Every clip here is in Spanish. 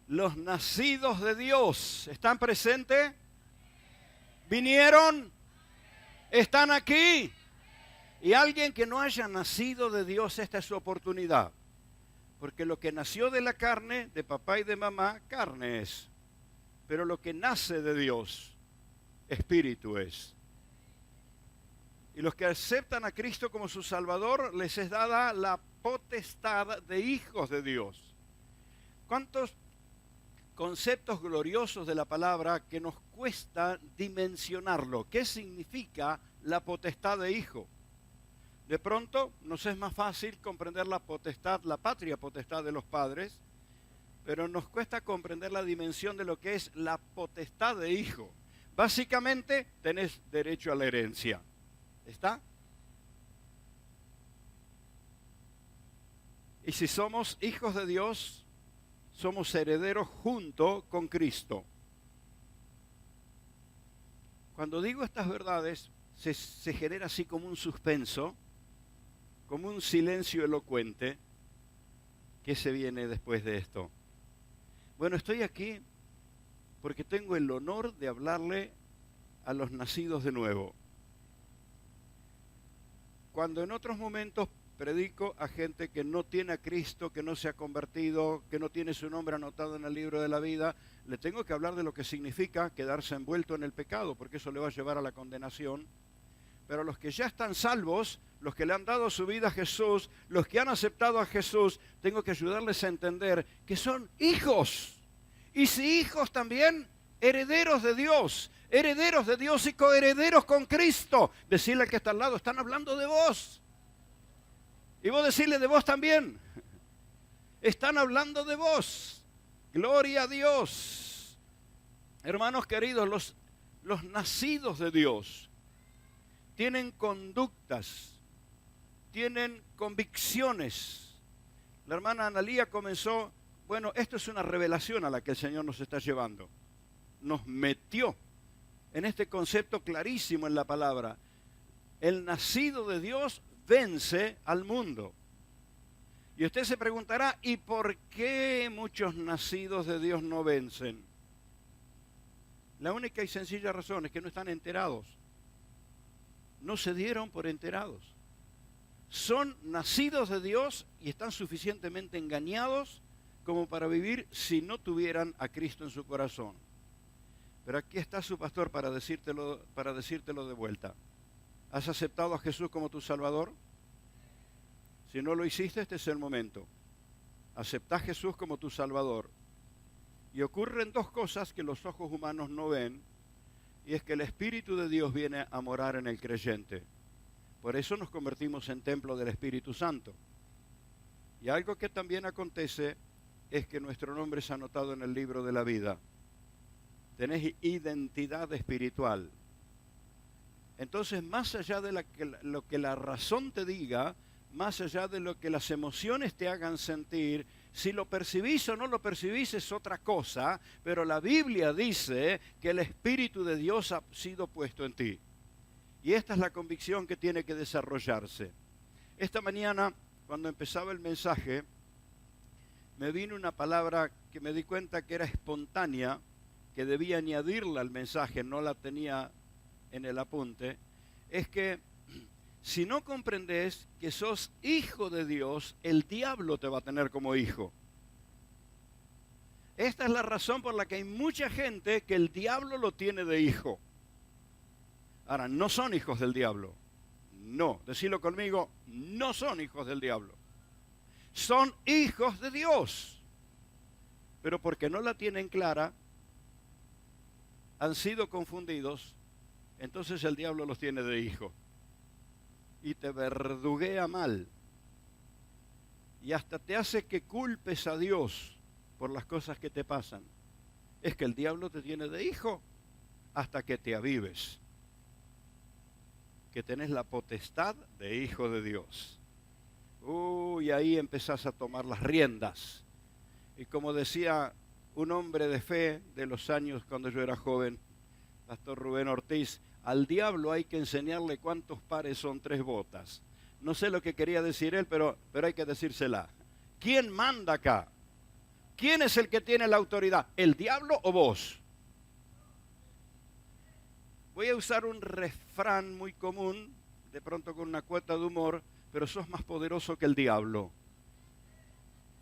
Los nacidos de Dios, ¿están presentes? ¿Vinieron? ¿Están aquí? Y alguien que no haya nacido de Dios, esta es su oportunidad. Porque lo que nació de la carne, de papá y de mamá, carne es. Pero lo que nace de Dios, espíritu es. Y los que aceptan a Cristo como su Salvador, les es dada la potestad de hijos de Dios. ¿Cuántos conceptos gloriosos de la palabra que nos cuesta dimensionarlo? ¿Qué significa la potestad de hijo? De pronto nos es más fácil comprender la potestad, la patria potestad de los padres, pero nos cuesta comprender la dimensión de lo que es la potestad de hijo. Básicamente, tenés derecho a la herencia. ¿Está? Y si somos hijos de Dios, somos herederos junto con Cristo. Cuando digo estas verdades, se genera así como un suspenso, como un silencio elocuente. ¿Qué se viene después de esto? Bueno, estoy aquí porque tengo el honor de hablarle a los nacidos de nuevo. Cuando en otros momentos predico a gente que no tiene a Cristo, que no se ha convertido, que no tiene su nombre anotado en el libro de la vida, le tengo que hablar de lo que significa quedarse envuelto en el pecado, porque eso le va a llevar a la condenación. Pero los que ya están salvos, los que le han dado su vida a Jesús, los que han aceptado a Jesús, tengo que ayudarles a entender que son hijos. Y si hijos también, herederos de Dios y coherederos con Cristo. Decirle al que está al lado, están hablando de vos. Y vos decirle de vos también. Están hablando de vos. Gloria a Dios. Hermanos queridos, los nacidos de Dios tienen conductas, tienen convicciones. La hermana Analía comenzó, bueno, esto es una revelación a la que el Señor nos está llevando. Nos metió en este concepto clarísimo en la palabra. El nacido de Dios vence al mundo. Y usted se preguntará, ¿y por qué muchos nacidos de Dios no vencen? La única y sencilla razón es que no están enterados. No se dieron por enterados. Son nacidos de Dios y están suficientemente engañados como para vivir si no tuvieran a Cristo en su corazón. Pero aquí está su pastor para decírtelo de vuelta. ¿Has aceptado a Jesús como tu Salvador? Si no lo hiciste, este es el momento. Aceptá a Jesús como tu Salvador. Y ocurren dos cosas que los ojos humanos no ven, y es que el Espíritu de Dios viene a morar en el creyente. Por eso nos convertimos en templo del Espíritu Santo. Y algo que también acontece es que nuestro nombre es anotado en el libro de la vida. Tenés identidad espiritual. Entonces, más allá de lo que la razón te diga, más allá de lo que las emociones te hagan sentir, si lo percibís o no lo percibís es otra cosa, pero la Biblia dice que el Espíritu de Dios ha sido puesto en ti. Y esta es la convicción que tiene que desarrollarse. Esta mañana, cuando empezaba el mensaje, me vino una palabra que me di cuenta que era espontánea, que debía añadirla al mensaje, no la tenía en el apunte, es que si no comprendes que sos hijo de Dios, el diablo te va a tener como hijo. Esta es la razón por la que hay mucha gente que el diablo lo tiene de hijo. Ahora, no son hijos del diablo. No, decilo conmigo, no son hijos del diablo. Son hijos de Dios. Pero porque no la tienen clara, han sido confundidos, entonces el diablo los tiene de hijo. Y te verduguea mal. Y hasta te hace que culpes a Dios por las cosas que te pasan. Es que el diablo te tiene de hijo hasta que te avives. Que tenés la potestad de hijo de Dios. Y ahí empezás a tomar las riendas. Y como decía un hombre de fe de los años cuando yo era joven, Pastor Rubén Ortiz, al diablo hay que enseñarle cuántos pares son 3 botas. No sé lo que quería decir él, pero hay que decírsela. ¿Quién manda acá? ¿Quién es el que tiene la autoridad? ¿El diablo o vos? Voy a usar un refrán muy común, de pronto con una cuota de humor, pero sos más poderoso que el diablo.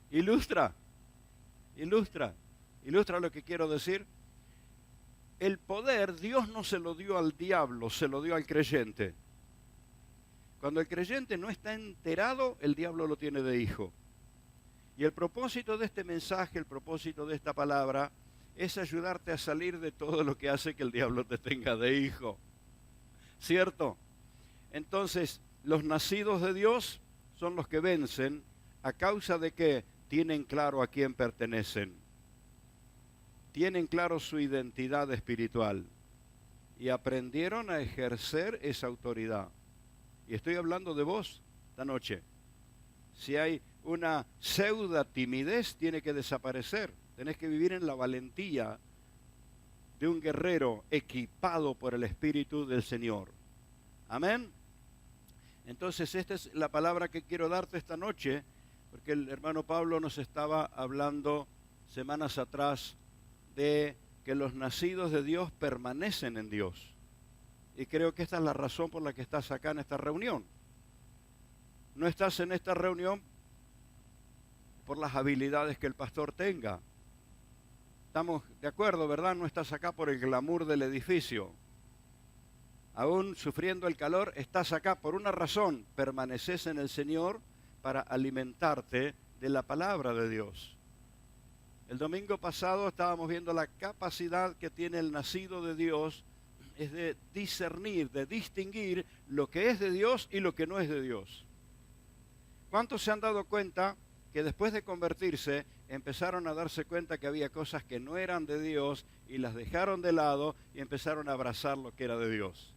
Ilustra lo que quiero decir. El poder Dios no se lo dio al diablo, se lo dio al creyente. Cuando el creyente no está enterado, el diablo lo tiene de hijo. Y el propósito de este mensaje, el propósito de esta palabra, es ayudarte a salir de todo lo que hace que el diablo te tenga de hijo. ¿Cierto? Entonces, los nacidos de Dios son los que vencen a causa de que tienen claro a quién pertenecen. Tienen claro su identidad espiritual y aprendieron a ejercer esa autoridad. Y estoy hablando de vos esta noche. Si hay una pseudo timidez, tiene que desaparecer. Tenés que vivir en la valentía de un guerrero equipado por el Espíritu del Señor. Amén. Entonces, esta es la palabra que quiero darte esta noche, porque el hermano Pablo nos estaba hablando semanas atrás de que los nacidos de Dios permanecen en Dios. Y creo que esta es la razón por la que estás acá en esta reunión. No estás en esta reunión por las habilidades que el pastor tenga. Estamos de acuerdo, ¿verdad? No estás acá por el glamour del edificio. Aún sufriendo el calor, estás acá por una razón. Permaneces en el Señor para alimentarte de la palabra de Dios. El domingo pasado estábamos viendo la capacidad que tiene el nacido de Dios, es de discernir, de distinguir lo que es de Dios y lo que no es de Dios. ¿Cuántos se han dado cuenta que después de convertirse empezaron a darse cuenta que había cosas que no eran de Dios y las dejaron de lado y empezaron a abrazar lo que era de Dios?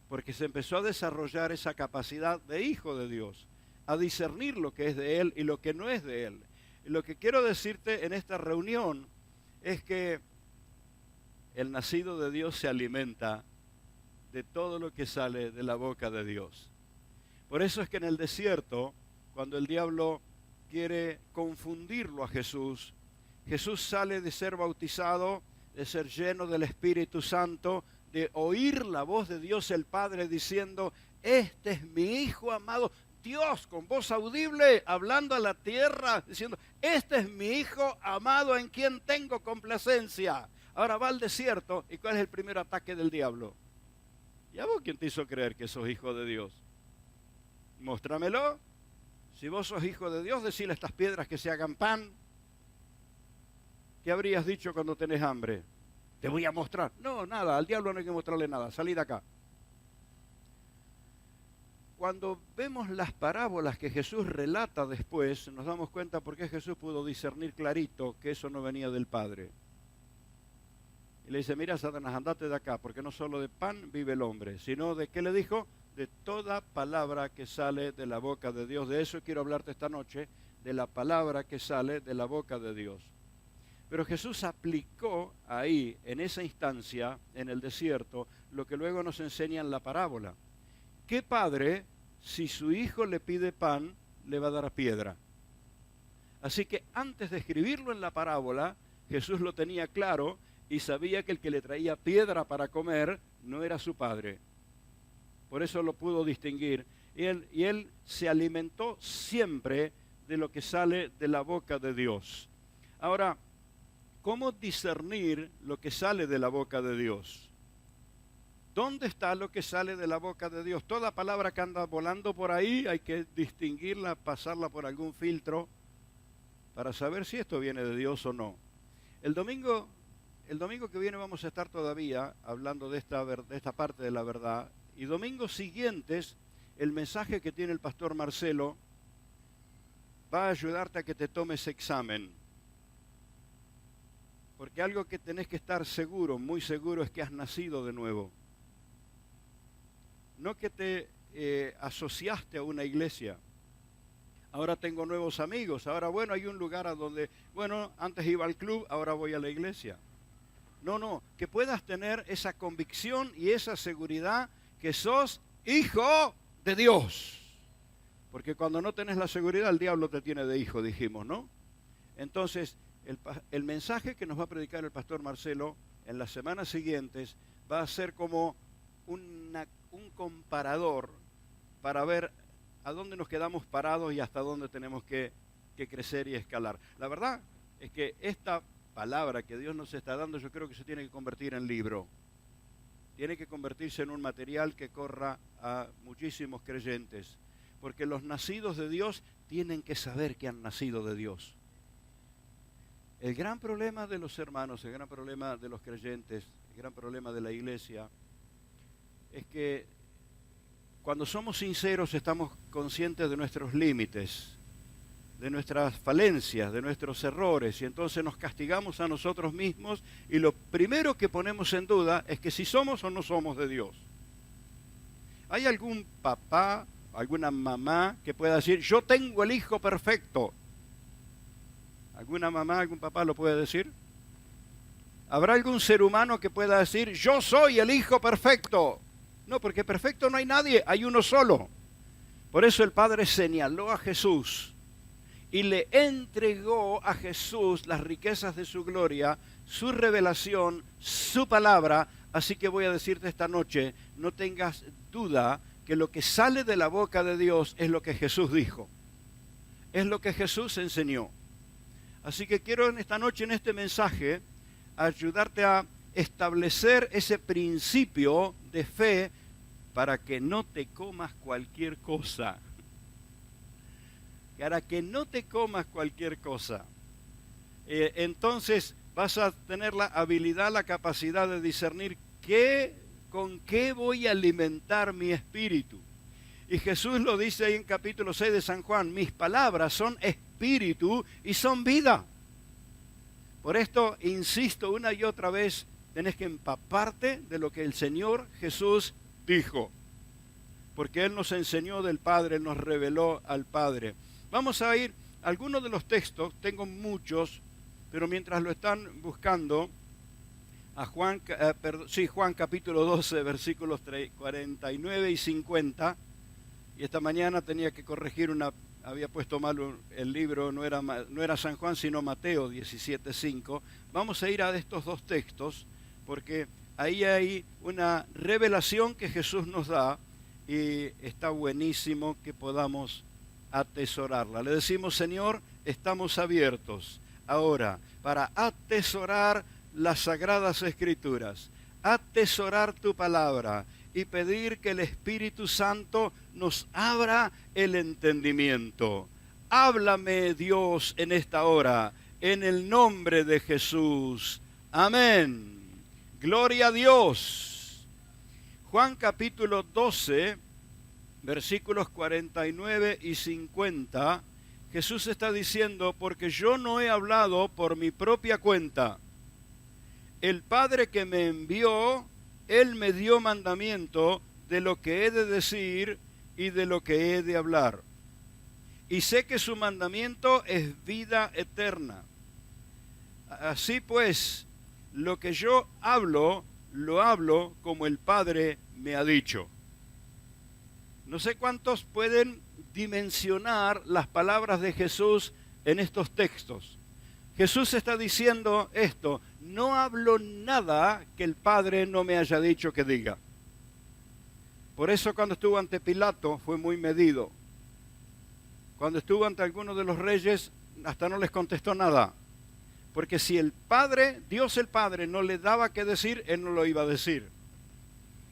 Porque se empezó a desarrollar esa capacidad de hijo de Dios, a discernir lo que es de Él y lo que no es de Él. Y lo que quiero decirte en esta reunión es que el nacido de Dios se alimenta de todo lo que sale de la boca de Dios. Por eso es que en el desierto, cuando el diablo quiere confundirlo a Jesús, Jesús sale de ser bautizado, de ser lleno del Espíritu Santo, de oír la voz de Dios el Padre diciendo: este es mi Hijo amado. Dios con voz audible hablando a la tierra diciendo: este es mi Hijo amado en quien tengo complacencia. Ahora va al desierto, ¿y cuál es el primer ataque del diablo? ¿Ya vos quién te hizo creer que sos hijo de Dios? Móstramelo. Si vos sos hijo de Dios, decile a estas piedras que se hagan pan. ¿Qué habrías dicho cuando tenés hambre? Te voy a mostrar. No, nada, al diablo no hay que mostrarle nada. Salí de acá. Cuando vemos las parábolas que Jesús relata después, nos damos cuenta por qué Jesús pudo discernir clarito que eso no venía del Padre. Y le dice: mira, Satanás, andate de acá, porque no solo de pan vive el hombre, sino de, ¿qué le dijo? De toda palabra que sale de la boca de Dios. De eso quiero hablarte esta noche, de la palabra que sale de la boca de Dios. Pero Jesús aplicó ahí, en esa instancia, en el desierto, lo que luego nos enseña en la parábola. ¿Qué padre, si su hijo le pide pan, le va a dar piedra? Así que antes de escribirlo en la parábola, Jesús lo tenía claro y sabía que el que le traía piedra para comer no era su padre. Por eso lo pudo distinguir. Y él se alimentó siempre de lo que sale de la boca de Dios. Ahora, ¿cómo discernir lo que sale de la boca de Dios? ¿Dónde está lo que sale de la boca de Dios? Toda palabra que anda volando por ahí hay que distinguirla, pasarla por algún filtro para saber si esto viene de Dios o no. El domingo que viene vamos a estar todavía hablando de esta parte de la verdad. Y domingos siguientes, el mensaje que tiene el pastor Marcelo va a ayudarte a que te tomes examen. Porque algo que tenés que estar seguro, muy seguro, es que has nacido de nuevo. No que te asociaste a una iglesia. Ahora tengo nuevos amigos. Ahora, bueno, hay un lugar a donde, bueno, antes iba al club, ahora voy a la iglesia. No, que puedas tener esa convicción y esa seguridad que sos hijo de Dios. Porque cuando no tenés la seguridad, el diablo te tiene de hijo, dijimos, ¿no? Entonces, El mensaje que nos va a predicar el pastor Marcelo en las semanas siguientes va a ser como un comparador para ver a dónde nos quedamos parados y hasta dónde tenemos que crecer y escalar. La verdad es que esta palabra que Dios nos está dando, yo creo que se tiene que convertir en libro. Tiene que convertirse en un material que corra a muchísimos creyentes. Porque los nacidos de Dios tienen que saber que han nacido de Dios. El gran problema de los hermanos, el gran problema de los creyentes, el gran problema de la iglesia, es que cuando somos sinceros estamos conscientes de nuestros límites, de nuestras falencias, de nuestros errores, y entonces nos castigamos a nosotros mismos y lo primero que ponemos en duda es que si somos o no somos de Dios. ¿Hay algún papá, alguna mamá que pueda decir, yo tengo el hijo perfecto? ¿Alguna mamá, algún papá lo puede decir? ¿Habrá algún ser humano que pueda decir, yo soy el hijo perfecto? No, porque perfecto no hay nadie, hay uno solo. Por eso el Padre señaló a Jesús y le entregó a Jesús las riquezas de su gloria, su revelación, su palabra. Así que voy a decirte esta noche, no tengas duda que lo que sale de la boca de Dios es lo que Jesús dijo. Es lo que Jesús enseñó. Así que quiero en esta noche, en este mensaje, ayudarte a establecer ese principio de fe para que no te comas cualquier cosa. Para que no te comas cualquier cosa. Entonces vas a tener la habilidad, la capacidad de discernir con qué voy a alimentar mi espíritu. Y Jesús lo dice ahí en capítulo 6 de San Juan, mis palabras son espíritu y son vida. Por esto, insisto una y otra vez, tenés que empaparte de lo que el Señor Jesús dijo. Porque Él nos enseñó del Padre, Él nos reveló al Padre. Vamos a ir a algunos de los textos, tengo muchos, pero mientras lo están buscando, a Juan capítulo 12, versículos 49 y 50, y esta mañana tenía que corregir había puesto mal el libro, no era San Juan, sino Mateo 17:5. Vamos a ir a estos dos textos, porque ahí hay una revelación que Jesús nos da, y está buenísimo que podamos atesorarla. Le decimos, Señor, estamos abiertos ahora para atesorar las Sagradas Escrituras, atesorar tu palabra y pedir que el Espíritu Santo nos abra el entendimiento. Háblame, Dios, en esta hora, en el nombre de Jesús. Amén. Gloria a Dios. Juan capítulo 12, versículos 49 y 50, Jesús está diciendo, porque yo no he hablado por mi propia cuenta. El Padre que me envió, Él me dio mandamiento de lo que he de decir y de lo que he de hablar. Y sé que su mandamiento es vida eterna. Así pues, lo que yo hablo, lo hablo como el Padre me ha dicho. No sé cuántos pueden dimensionar las palabras de Jesús en estos textos. Jesús está diciendo esto, no hablo nada que el Padre no me haya dicho que diga. Por eso cuando estuvo ante Pilato fue muy medido. Cuando estuvo ante alguno de los reyes, hasta no les contestó nada. Porque si el Padre, Dios el Padre, no le daba qué decir, Él no lo iba a decir.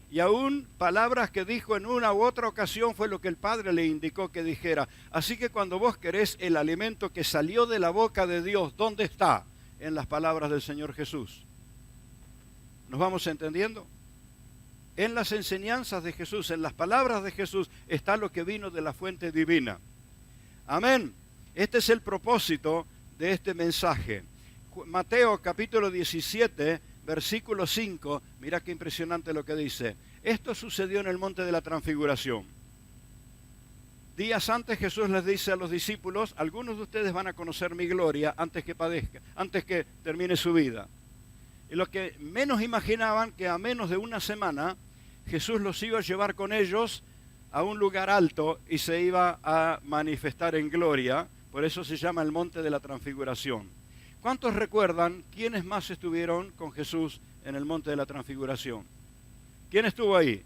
Y aún palabras que dijo en una u otra ocasión fue lo que el Padre le indicó que dijera. Así que cuando vos querés el alimento que salió de la boca de Dios, ¿dónde está? En las palabras del Señor Jesús. ¿Nos vamos entendiendo? En las enseñanzas de Jesús, en las palabras de Jesús, está lo que vino de la fuente divina. Amén. Este es el propósito de este mensaje. Mateo capítulo 17, versículo 5, mira qué impresionante lo que dice. Esto sucedió en el monte de la transfiguración. Días antes Jesús les dice a los discípulos, algunos de ustedes van a conocer mi gloria antes que padezca, antes que termine su vida. Y los que menos imaginaban que a menos de una semana Jesús los iba a llevar con ellos a un lugar alto y se iba a manifestar en gloria. Por eso se llama el monte de la transfiguración. ¿Cuántos recuerdan quiénes más estuvieron con Jesús en el monte de la transfiguración? ¿Quién estuvo ahí?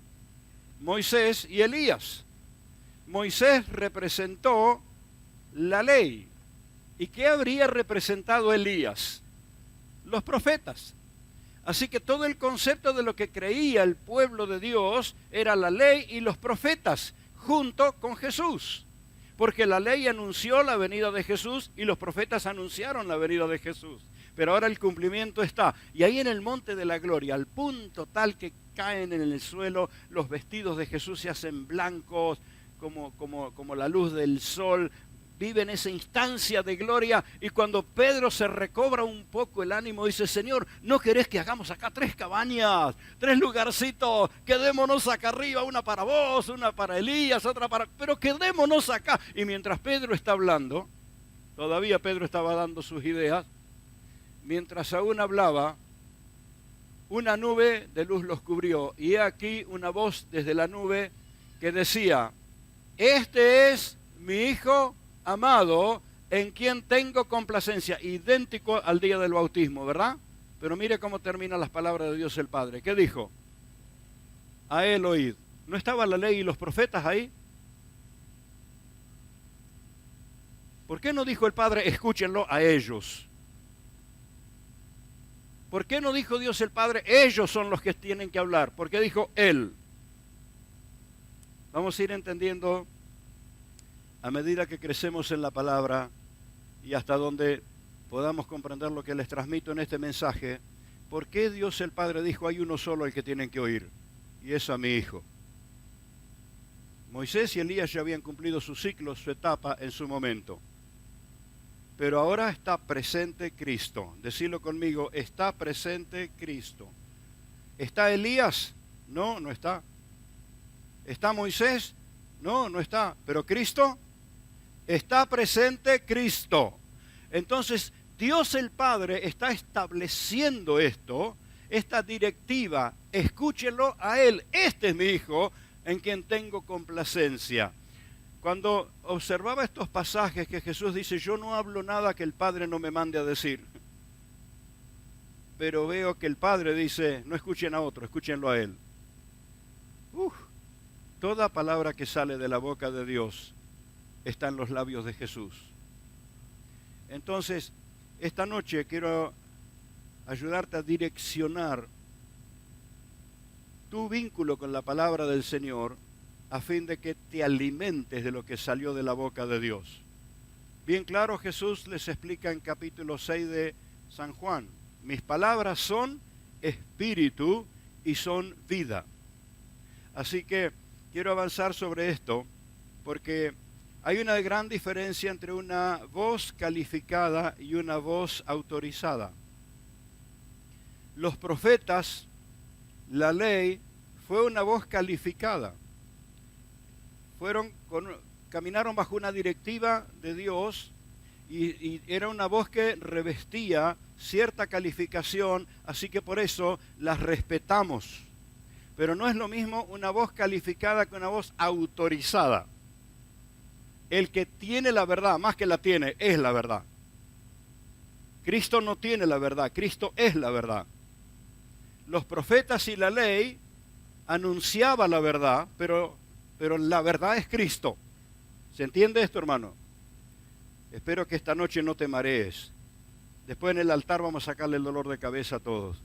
Moisés y Elías. Moisés representó la ley. ¿Y qué habría representado Elías? Los profetas. Así que todo el concepto de lo que creía el pueblo de Dios era la ley y los profetas, junto con Jesús. Porque la ley anunció la venida de Jesús y los profetas anunciaron la venida de Jesús. Pero ahora el cumplimiento está. Y ahí en el monte de la gloria, al punto tal que caen en el suelo, los vestidos de Jesús se hacen blancos como la luz del sol. Vive en esa instancia de gloria, y cuando Pedro se recobra un poco el ánimo, dice: Señor, ¿no querés que hagamos acá 3 cabañas, 3 lugarcitos? Quedémonos acá arriba, una para vos, una para Elías, otra para... Pero quedémonos acá. Y mientras Pedro está hablando, todavía Pedro estaba dando sus ideas, mientras aún hablaba, una nube de luz los cubrió, y he aquí una voz desde la nube que decía: este es mi Hijo amado, en quien tengo complacencia. Idéntico al día del bautismo, ¿verdad? Pero mire cómo terminan las palabras de Dios el Padre. ¿Qué dijo? A él oíd. ¿No estaba la ley y los profetas ahí? ¿Por qué no dijo el Padre: escúchenlo a ellos? ¿Por qué no dijo Dios el Padre: ellos son los que tienen que hablar? ¿Por qué dijo él? Vamos a ir entendiendo a medida que crecemos en la palabra y hasta donde podamos comprender lo que les transmito en este mensaje. ¿Por qué Dios el Padre dijo: hay uno solo al que tienen que oír? Y es a mi Hijo. Moisés y Elías ya habían cumplido su ciclo, su etapa en su momento. Pero ahora está presente Cristo. Decilo conmigo: está presente Cristo. ¿Está Elías? No, no está. ¿Está Moisés? No, no está. ¿Pero Cristo? Está presente Cristo. Entonces, Dios el Padre está estableciendo esta directiva. Escúchenlo a Él. Este es mi Hijo, en quien tengo complacencia. Cuando observaba estos pasajes que Jesús dice: yo no hablo nada que el Padre no me mande a decir. Pero veo que el Padre dice: no escuchen a otro, escúchenlo a Él. Toda palabra que sale de la boca de Dios está en los labios de Jesús. Entonces, esta noche quiero ayudarte a direccionar tu vínculo con la palabra del Señor, a fin de que te alimentes de lo que salió de la boca de Dios. Bien claro, Jesús les explica en capítulo 6 de San Juan: mis palabras son espíritu y son vida. Así que quiero avanzar sobre esto, porque hay una gran diferencia entre una voz calificada y una voz autorizada. Los profetas, la ley, fue una voz calificada. Caminaron bajo una directiva de Dios y era una voz que revestía cierta calificación, así que por eso las respetamos. Pero no es lo mismo una voz calificada que una voz autorizada. El que tiene la verdad, más que la tiene, es la verdad. Cristo no tiene la verdad, Cristo es la verdad. Los profetas y la ley anunciaban la verdad, pero la verdad es Cristo. ¿Se entiende esto, hermano? Espero que esta noche no te marees. Después en el altar vamos a sacarle el dolor de cabeza a todos.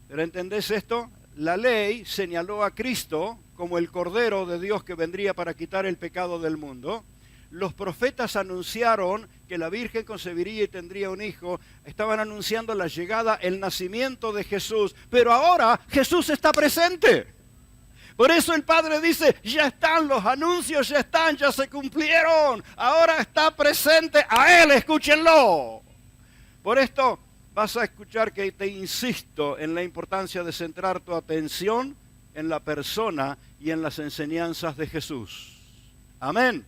¿Pero entendés esto? La ley señaló a Cristo como el Cordero de Dios que vendría para quitar el pecado del mundo. Los profetas anunciaron que la Virgen concebiría y tendría un hijo. Estaban anunciando la llegada, el nacimiento de Jesús. Pero ahora Jesús está presente. Por eso el Padre dice: ya están los anuncios, ya están, ya se cumplieron. Ahora está presente, a Él escúchenlo. Por esto vas a escuchar que te insisto en la importancia de centrar tu atención en la persona y en las enseñanzas de Jesús. Amén.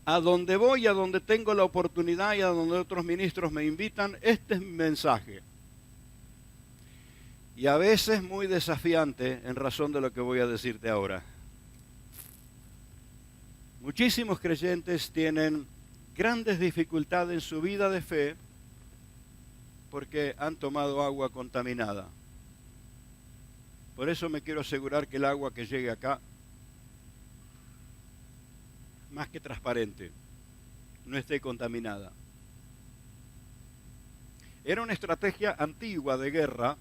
A donde voy, a donde tengo la oportunidad y a donde otros ministros me invitan, este es mi mensaje. Y a veces muy desafiante en razón de lo que voy a decirte ahora. Muchísimos creyentes tienen grandes dificultades en su vida de fe porque han tomado agua contaminada. Por eso me quiero asegurar que el agua que llegue acá, más que transparente, no esté contaminada. Era una estrategia antigua de guerra.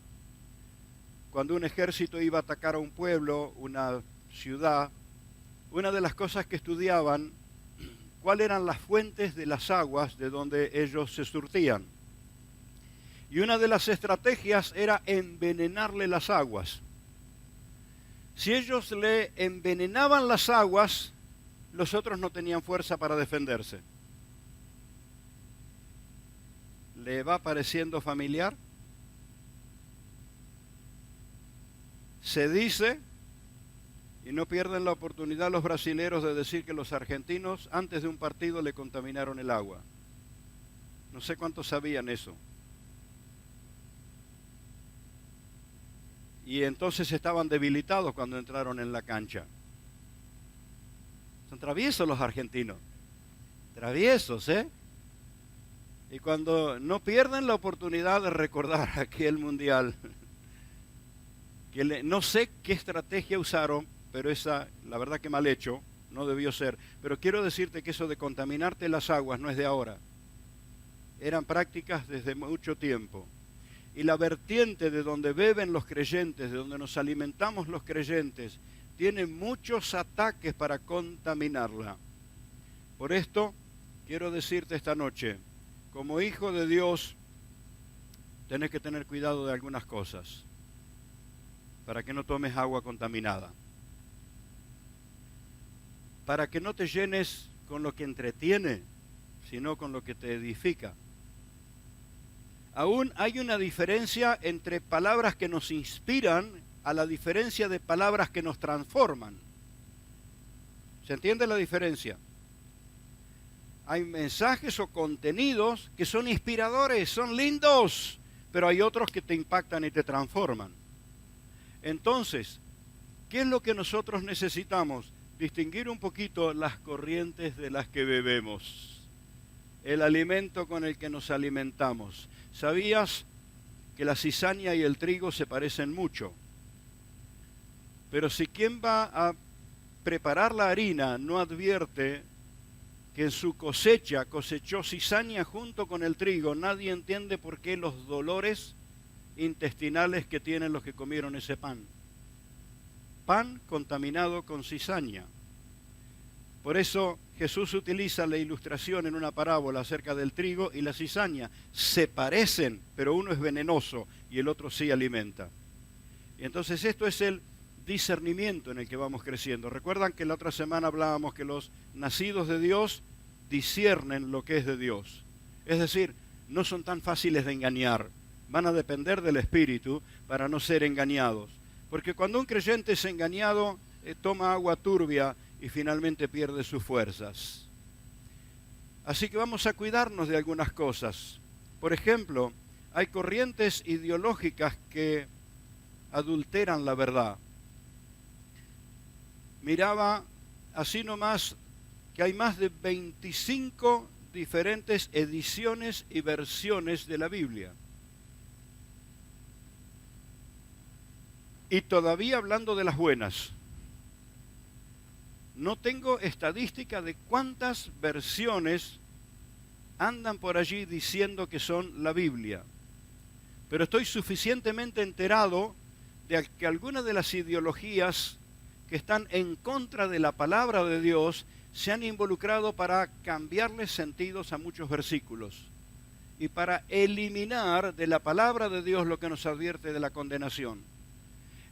Cuando un ejército iba a atacar a un pueblo, una ciudad, una de las cosas que estudiaban, cuáles eran las fuentes de las aguas de donde ellos se surtían. Y una de las estrategias era envenenarle las aguas. Si ellos le envenenaban las aguas, los otros no tenían fuerza para defenderse. ¿Le va pareciendo familiar? Se dice, y no pierden la oportunidad los brasileros de decir que los argentinos antes de un partido le contaminaron el agua. No sé cuántos sabían eso. Y entonces estaban debilitados cuando entraron en la cancha. Son traviesos los argentinos. Traviesos, ¿eh? Y cuando no pierden la oportunidad de recordar aquel mundial, que no sé qué estrategia usaron, pero esa, la verdad que mal hecho, no debió ser. Pero quiero decirte que eso de contaminarte las aguas no es de ahora. Eran prácticas desde mucho tiempo. Y la vertiente de donde beben los creyentes, de donde nos alimentamos los creyentes, tiene muchos ataques para contaminarla. Por esto, quiero decirte esta noche, como hijo de Dios, tenés que tener cuidado de algunas cosas, para que no tomes agua contaminada. Para que no te llenes con lo que entretiene, sino con lo que te edifica. Aún hay una diferencia entre palabras que nos inspiran a la diferencia de palabras que nos transforman. ¿Se entiende la diferencia? Hay mensajes o contenidos que son inspiradores, son lindos, pero hay otros que te impactan y te transforman. Entonces, ¿qué es lo que nosotros necesitamos? Distinguir un poquito las corrientes de las que bebemos, el alimento con el que nos alimentamos. ¿Sabías que la cizaña y el trigo se parecen mucho? Pero si quien va a preparar la harina no advierte que en su cosecha cosechó cizaña junto con el trigo, nadie entiende por qué los dolores intestinales que tienen los que comieron ese pan. Pan contaminado con cizaña. Por eso Jesús utiliza la ilustración en una parábola acerca del trigo y la cizaña. Se parecen, pero uno es venenoso y el otro sí alimenta. Y entonces esto es el discernimiento en el que vamos creciendo. Recuerdan que la otra semana hablábamos que los nacidos de Dios disciernen lo que es de Dios. Es decir, no son tan fáciles de engañar. Van a depender del Espíritu para no ser engañados. Porque cuando un creyente es engañado, toma agua turbia y finalmente pierde sus fuerzas. Así que vamos a cuidarnos de algunas cosas. Por ejemplo, hay corrientes ideológicas que adulteran la verdad. Miraba así nomás que hay más de 25 diferentes ediciones y versiones de la Biblia. Y todavía hablando de las buenas. No tengo estadística de cuántas versiones andan por allí diciendo que son la Biblia. Pero estoy suficientemente enterado de que algunas de las ideologías que están en contra de la palabra de Dios se han involucrado para cambiarles sentidos a muchos versículos y para eliminar de la palabra de Dios lo que nos advierte de la condenación.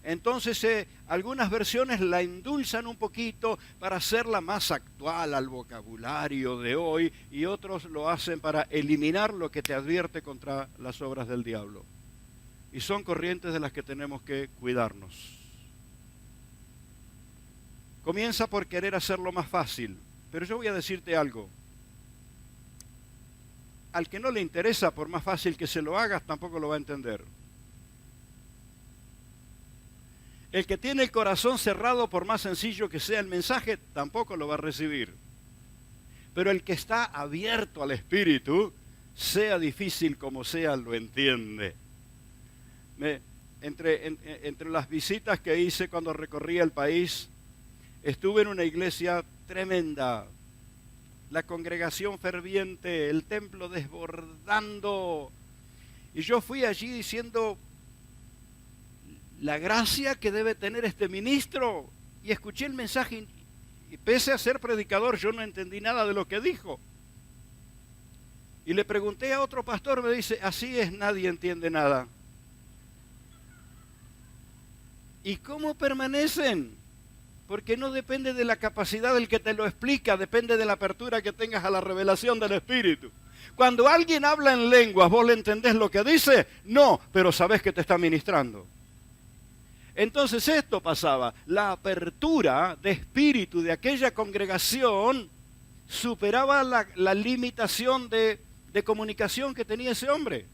Entonces algunas versiones la endulzan un poquito para hacerla más actual al vocabulario de hoy y otros lo hacen para eliminar lo que te advierte contra las obras del diablo. Y son corrientes de las que tenemos que cuidarnos. Comienza por querer hacerlo más fácil, pero yo voy a decirte algo. Al que no le interesa, por más fácil que se lo hagas, tampoco lo va a entender. El que tiene el corazón cerrado, por más sencillo que sea el mensaje, tampoco lo va a recibir. Pero el que está abierto al Espíritu, sea difícil como sea, lo entiende. Entre las visitas que hice cuando recorría el país, estuve en una iglesia tremenda, la congregación ferviente, el templo desbordando. Y yo fui allí diciendo, la gracia que debe tener este ministro. Y escuché el mensaje y pese a ser predicador, yo no entendí nada de lo que dijo. Y le pregunté a otro pastor, me dice, así es, nadie entiende nada. ¿Y cómo permanecen? Porque no depende de la capacidad del que te lo explica, depende de la apertura que tengas a la revelación del Espíritu. Cuando alguien habla en lenguas, ¿vos le entendés lo que dice? No, pero sabés que te está ministrando. Entonces esto pasaba, la apertura de espíritu de aquella congregación superaba la limitación de comunicación que tenía ese hombre.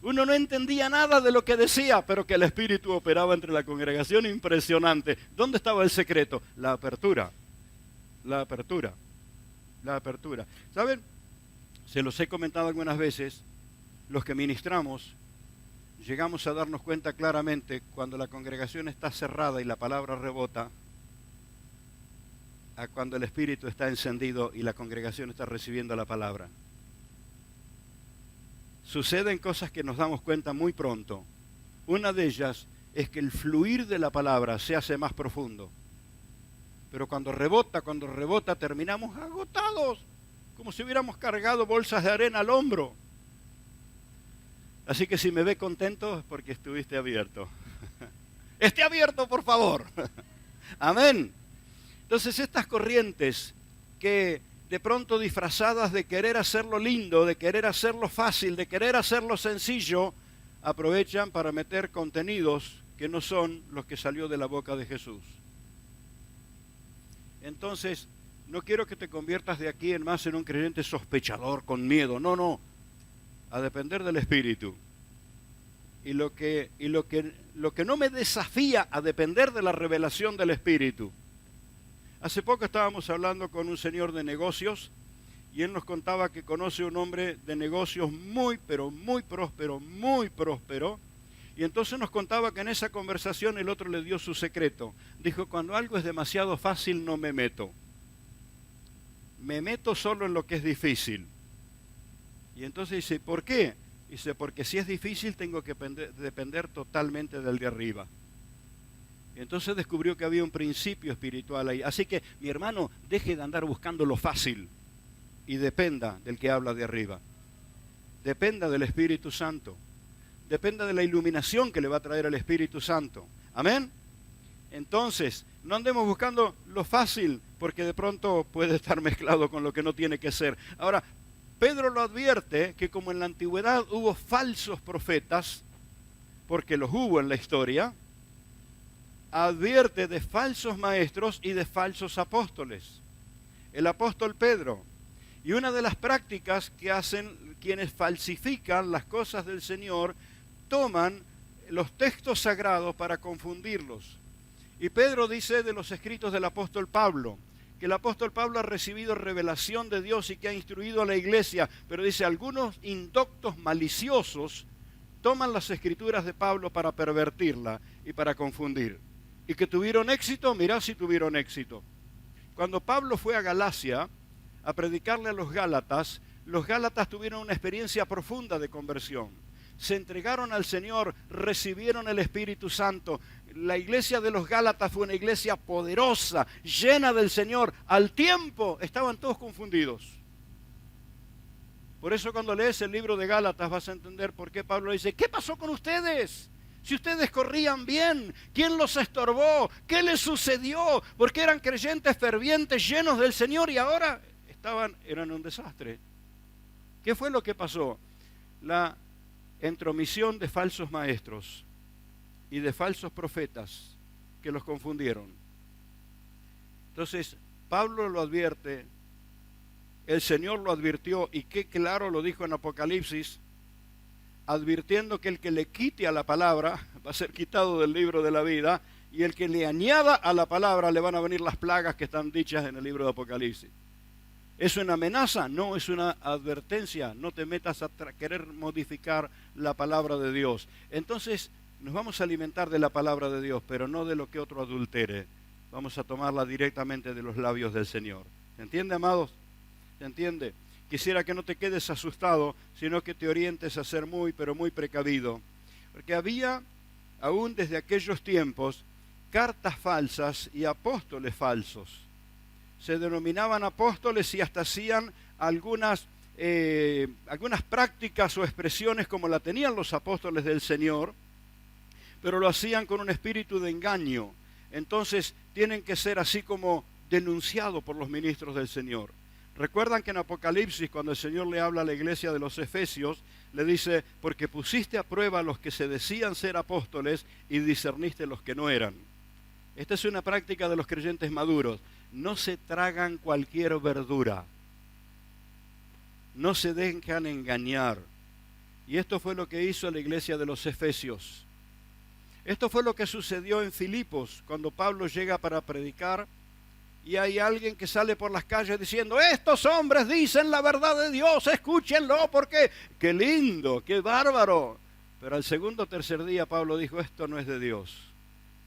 Uno no entendía nada de lo que decía, pero que el Espíritu operaba entre la congregación, impresionante. ¿Dónde estaba el secreto? La apertura, la apertura, la apertura. ¿Saben? Se los he comentado algunas veces, los que ministramos, llegamos a darnos cuenta claramente cuando la congregación está cerrada y la palabra rebota, a cuando el Espíritu está encendido y la congregación está recibiendo la palabra. Suceden cosas que nos damos cuenta muy pronto. Una de ellas es que el fluir de la palabra se hace más profundo. Pero cuando rebota, terminamos agotados, como si hubiéramos cargado bolsas de arena al hombro. Así que si me ve contento es porque estuviste abierto. Esté abierto, por favor. Amén. Entonces estas corrientes que de pronto disfrazadas de querer hacerlo lindo, de querer hacerlo fácil, de querer hacerlo sencillo, aprovechan para meter contenidos que no son los que salió de la boca de Jesús. Entonces, no quiero que te conviertas de aquí en más en un creyente sospechador, con miedo. No. A depender del Espíritu. Y lo que no me desafía a depender de la revelación del Espíritu. Hace poco estábamos hablando con un señor de negocios y él nos contaba que conoce un hombre de negocios muy próspero. Y entonces nos contaba que en esa conversación el otro le dio su secreto. Dijo, cuando algo es demasiado fácil no me meto. Me meto solo en lo que es difícil. Y entonces dice, ¿por qué? Dice, porque si es difícil tengo que depender totalmente del de arriba. Y entonces descubrió que había un principio espiritual ahí. Así que, mi hermano, deje de andar buscando lo fácil y dependa del que habla de arriba. Dependa del Espíritu Santo. Dependa de la iluminación que le va a traer el Espíritu Santo. ¿Amén? Entonces, no andemos buscando lo fácil, porque de pronto puede estar mezclado con lo que no tiene que ser. Ahora, Pedro lo advierte que como en la antigüedad hubo falsos profetas, porque los hubo en la historia, advierte de falsos maestros y de falsos apóstoles. El apóstol Pedro. Y una de las prácticas que hacen quienes falsifican las cosas del Señor, toman los textos sagrados para confundirlos. Y Pedro dice de los escritos del apóstol Pablo, que el apóstol Pablo ha recibido revelación de Dios y que ha instruido a la iglesia, pero dice, algunos indoctos maliciosos toman las escrituras de Pablo para pervertirla y para confundir. Y que tuvieron éxito, mirá si tuvieron éxito. Cuando Pablo fue a Galacia a predicarle a los Gálatas tuvieron una experiencia profunda de conversión. Se entregaron al Señor, recibieron el Espíritu Santo. La iglesia de los Gálatas fue una iglesia poderosa, llena del Señor. Al tiempo estaban todos confundidos. Por eso cuando lees el libro de Gálatas vas a entender por qué Pablo dice, ¿qué pasó con ustedes? Si ustedes corrían bien, ¿quién los estorbó? ¿Qué les sucedió? Porque eran creyentes fervientes, llenos del Señor y ahora eran un desastre. ¿Qué fue lo que pasó? La entromisión de falsos maestros y de falsos profetas que los confundieron. Entonces, Pablo lo advierte, el Señor lo advirtió y qué claro lo dijo en Apocalipsis, advirtiendo que el que le quite a la palabra va a ser quitado del libro de la vida y el que le añada a la palabra le van a venir las plagas que están dichas en el libro de Apocalipsis. ¿Es una amenaza? No, es una advertencia. No te metas a querer modificar la palabra de Dios. Entonces, nos vamos a alimentar de la palabra de Dios, pero no de lo que otro adultere. Vamos a tomarla directamente de los labios del Señor. ¿Se entiende, amados? ¿Se entiende? Quisiera que no te quedes asustado, sino que te orientes a ser muy, pero muy precavido. Porque había, aún desde aquellos tiempos, cartas falsas y apóstoles falsos. Se denominaban apóstoles y hasta hacían algunas prácticas o expresiones como la tenían los apóstoles del Señor, pero lo hacían con un espíritu de engaño. Entonces tienen que ser así como denunciados por los ministros del Señor. Recuerdan que en Apocalipsis, cuando el Señor le habla a la iglesia de los Efesios, le dice, porque pusiste a prueba a los que se decían ser apóstoles y discerniste los que no eran. Esta es una práctica de los creyentes maduros. No se tragan cualquier verdura. No se dejan engañar. Y esto fue lo que hizo la iglesia de los Efesios. Esto fue lo que sucedió en Filipos, cuando Pablo llega para predicar y hay alguien que sale por las calles diciendo, estos hombres dicen la verdad de Dios, escúchenlo porque qué lindo, qué bárbaro. Pero al segundo o tercer día Pablo dijo, esto no es de Dios.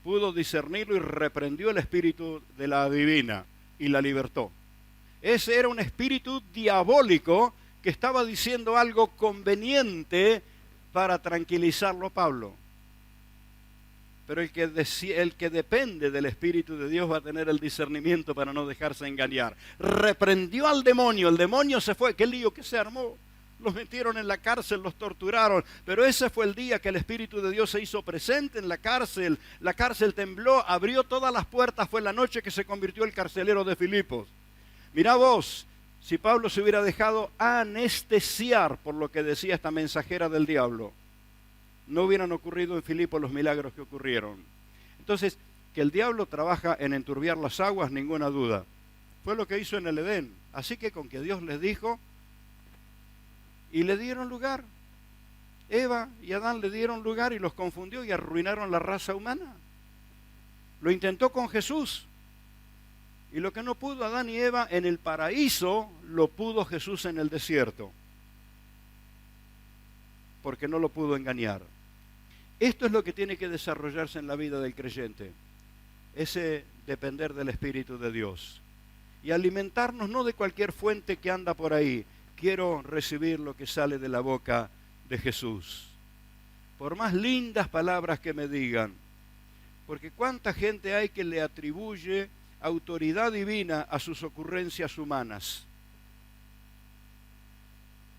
Pudo discernirlo y reprendió el espíritu de la adivina y la libertó. Ese era un espíritu diabólico que estaba diciendo algo conveniente para tranquilizarlo a Pablo. Pero el que depende del Espíritu de Dios va a tener el discernimiento para no dejarse engañar. Reprendió al demonio, el demonio se fue, qué lío que se armó. Los metieron en la cárcel, los torturaron, pero ese fue el día que el Espíritu de Dios se hizo presente en la cárcel tembló, abrió todas las puertas, fue la noche que se convirtió el carcelero de Filipos. Mirá vos, si Pablo se hubiera dejado anestesiar por lo que decía esta mensajera del diablo, no hubieran ocurrido en Filipos los milagros que ocurrieron. Entonces, que el diablo trabaja en enturbiar las aguas, ninguna duda. Fue lo que hizo en el Edén. Así que con que Dios les dijo, y le dieron lugar. Eva y Adán le dieron lugar y los confundió y arruinaron la raza humana. Lo intentó con Jesús. Y lo que no pudo Adán y Eva en el paraíso, lo pudo Jesús en el desierto. Porque no lo pudo engañar. Esto es lo que tiene que desarrollarse en la vida del creyente. Ese depender del Espíritu de Dios. Y alimentarnos no de cualquier fuente que anda por ahí. Quiero recibir lo que sale de la boca de Jesús. Por más lindas palabras que me digan. Porque cuánta gente hay que le atribuye autoridad divina a sus ocurrencias humanas.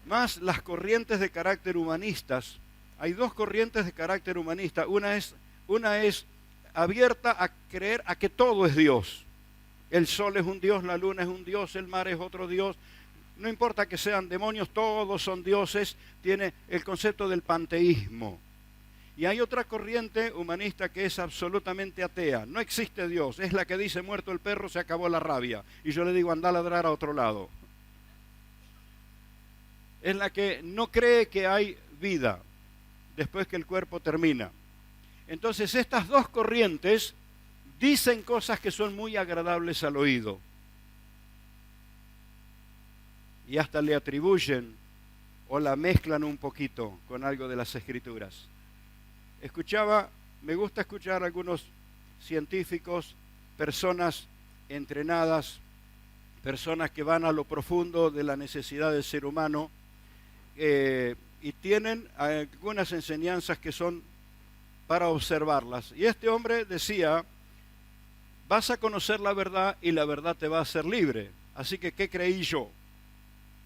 Más las corrientes de carácter humanistas. Hay dos corrientes de carácter humanista. Una es abierta a creer a que todo es Dios. El sol es un Dios, la luna es un Dios, el mar es otro Dios. No importa que sean demonios, todos son dioses. Tiene el concepto del panteísmo. Y hay otra corriente humanista que es absolutamente atea. No existe Dios. Es la que dice, muerto el perro, se acabó la rabia. Y yo le digo, anda a ladrar a otro lado. Es la que no cree que hay vida después que el cuerpo termina. Entonces estas dos corrientes dicen cosas que son muy agradables al oído. Y hasta le atribuyen o la mezclan un poquito con algo de las Escrituras. Me gusta escuchar a algunos científicos, personas entrenadas, personas que van a lo profundo de la necesidad del ser humano y tienen algunas enseñanzas que son para observarlas. Y este hombre decía, vas a conocer la verdad y la verdad te va a hacer libre. Así que, ¿qué creí yo?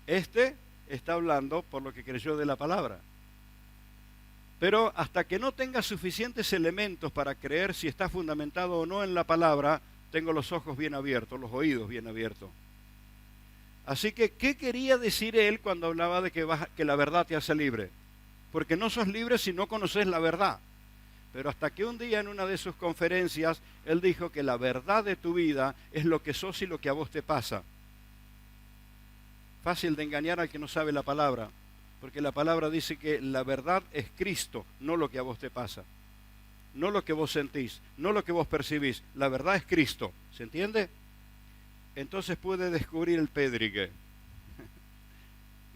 Este está hablando por lo que creyó de la palabra. Pero hasta que no tenga suficientes elementos para creer si está fundamentado o no en la palabra, tengo los ojos bien abiertos, los oídos bien abiertos. Así que, ¿qué quería decir él cuando hablaba de que la verdad te hace libre? Porque no sos libre si no conoces la verdad. Pero hasta que un día en una de sus conferencias, él dijo que la verdad de tu vida es lo que sos y lo que a vos te pasa. Fácil de engañar al que no sabe la palabra. Porque la palabra dice que la verdad es Cristo, no lo que a vos te pasa. No lo que vos sentís, no lo que vos percibís. La verdad es Cristo. ¿Se entiende? Entonces puede descubrir el pédrigue.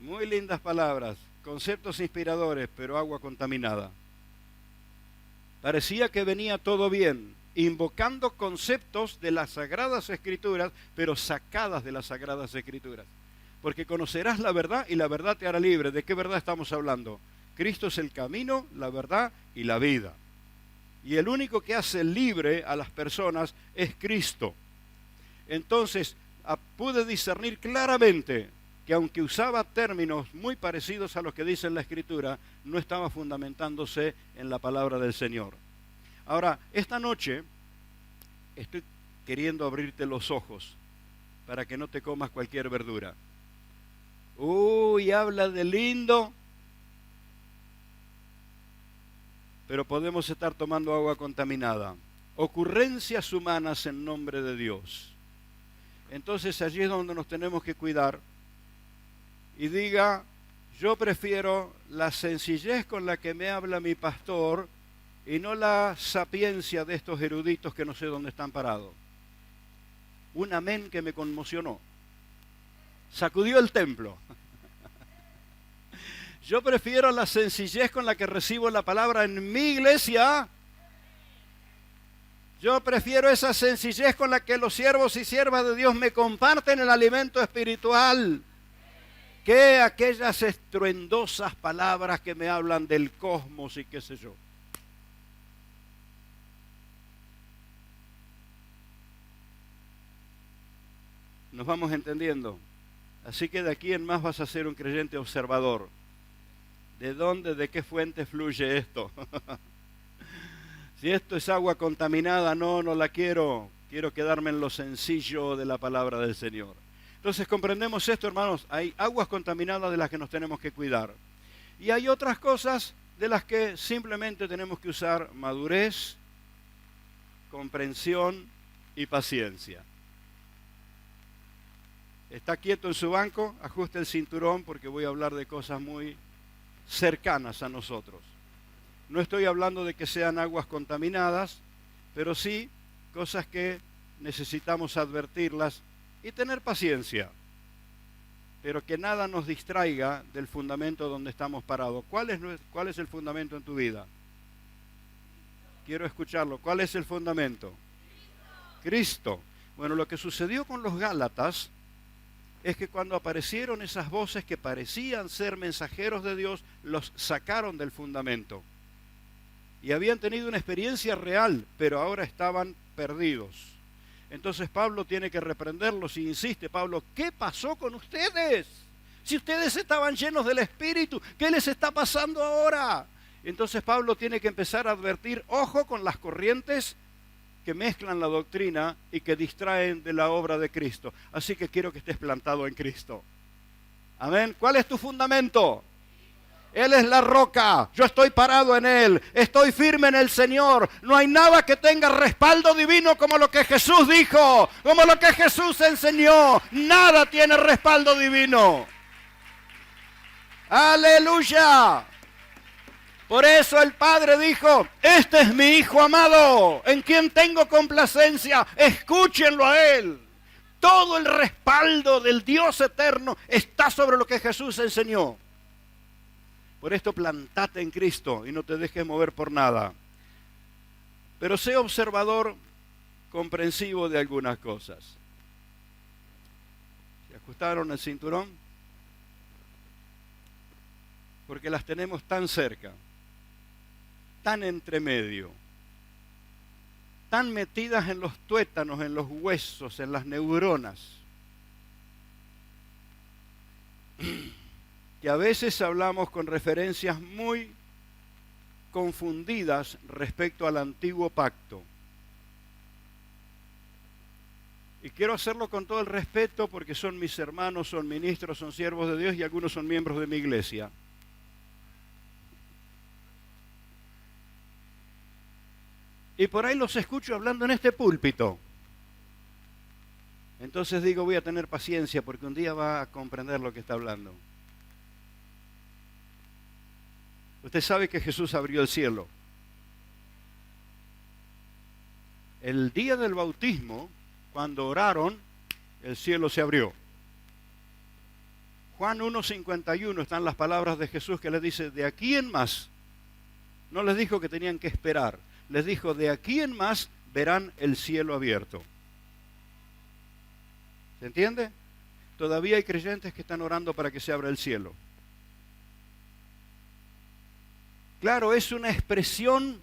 Muy lindas palabras, conceptos inspiradores, pero agua contaminada. Parecía que venía todo bien, invocando conceptos de las Sagradas Escrituras, pero sacadas de las Sagradas Escrituras. Porque conocerás la verdad y la verdad te hará libre. ¿De qué verdad estamos hablando? Cristo es el camino, la verdad y la vida. Y el único que hace libre a las personas es Cristo. Entonces, pude discernir claramente que aunque usaba términos muy parecidos a los que dice la Escritura, no estaba fundamentándose en la palabra del Señor. Ahora, esta noche estoy queriendo abrirte los ojos para que no te comas cualquier verdura. Uy, habla de lindo, pero podemos estar tomando agua contaminada. Ocurrencias humanas en nombre de Dios. Entonces allí es donde nos tenemos que cuidar y diga, yo prefiero la sencillez con la que me habla mi pastor y no la sapiencia de estos eruditos que no sé dónde están parados. Un amén que me conmocionó. Sacudió el templo. Yo prefiero la sencillez con la que recibo la palabra en mi iglesia. Yo prefiero esa sencillez con la que los siervos y siervas de Dios me comparten el alimento espiritual, que aquellas estruendosas palabras que me hablan del cosmos y qué sé yo. Nos vamos entendiendo. Así que de aquí en más vas a ser un creyente observador. ¿De dónde, de qué fuente fluye esto? Si esto es agua contaminada, no la quiero. Quiero quedarme en lo sencillo de la palabra del Señor. Entonces comprendemos esto, hermanos. Hay aguas contaminadas de las que nos tenemos que cuidar. Y hay otras cosas de las que simplemente tenemos que usar madurez, comprensión y paciencia. Está quieto en su banco, ajuste el cinturón porque voy a hablar de cosas muy cercanas a nosotros. No estoy hablando de que sean aguas contaminadas, pero sí cosas que necesitamos advertirlas y tener paciencia, pero que nada nos distraiga del fundamento donde estamos parados. ¿Cuál es el fundamento en tu vida? Quiero escucharlo. ¿Cuál es el fundamento? Cristo. Bueno, lo que sucedió con los Gálatas es que cuando aparecieron esas voces que parecían ser mensajeros de Dios, los sacaron del fundamento. Y habían tenido una experiencia real, pero ahora estaban perdidos. Entonces Pablo tiene que reprenderlos y insiste, Pablo, ¿qué pasó con ustedes? Si ustedes estaban llenos del Espíritu, ¿qué les está pasando ahora? Entonces Pablo tiene que empezar a advertir, ojo con las corrientes que mezclan la doctrina y que distraen de la obra de Cristo. Así que quiero que estés plantado en Cristo. Amén. ¿Cuál es tu fundamento? Él es la roca, yo estoy parado en Él, estoy firme en el Señor. No hay nada que tenga respaldo divino como lo que Jesús dijo, como lo que Jesús enseñó. Nada tiene respaldo divino. ¡Aleluya! Por eso el Padre dijo, este es mi Hijo amado, en quien tengo complacencia, escúchenlo a Él. Todo el respaldo del Dios eterno está sobre lo que Jesús enseñó. Por esto plantate en Cristo y no te dejes mover por nada. Pero sé observador, comprensivo de algunas cosas. ¿Se ajustaron el cinturón? Porque las tenemos tan cerca, tan entre medio, tan metidas en los tuétanos, en los huesos, en las neuronas, que a veces hablamos con referencias muy confundidas respecto al antiguo pacto. Y quiero hacerlo con todo el respeto porque son mis hermanos, son ministros, son siervos de Dios y algunos son miembros de mi iglesia. Y por ahí los escucho hablando en este púlpito. Entonces digo, voy a tener paciencia porque un día va a comprender lo que está hablando. Usted sabe que Jesús abrió el cielo. El día del bautismo, cuando oraron, el cielo se abrió. Juan 1:51 están las palabras de Jesús que les dice, de aquí en más, no les dijo que tenían que esperar, les dijo, de aquí en más verán el cielo abierto. ¿Se entiende? Todavía hay creyentes que están orando para que se abra el cielo. Claro, es una expresión,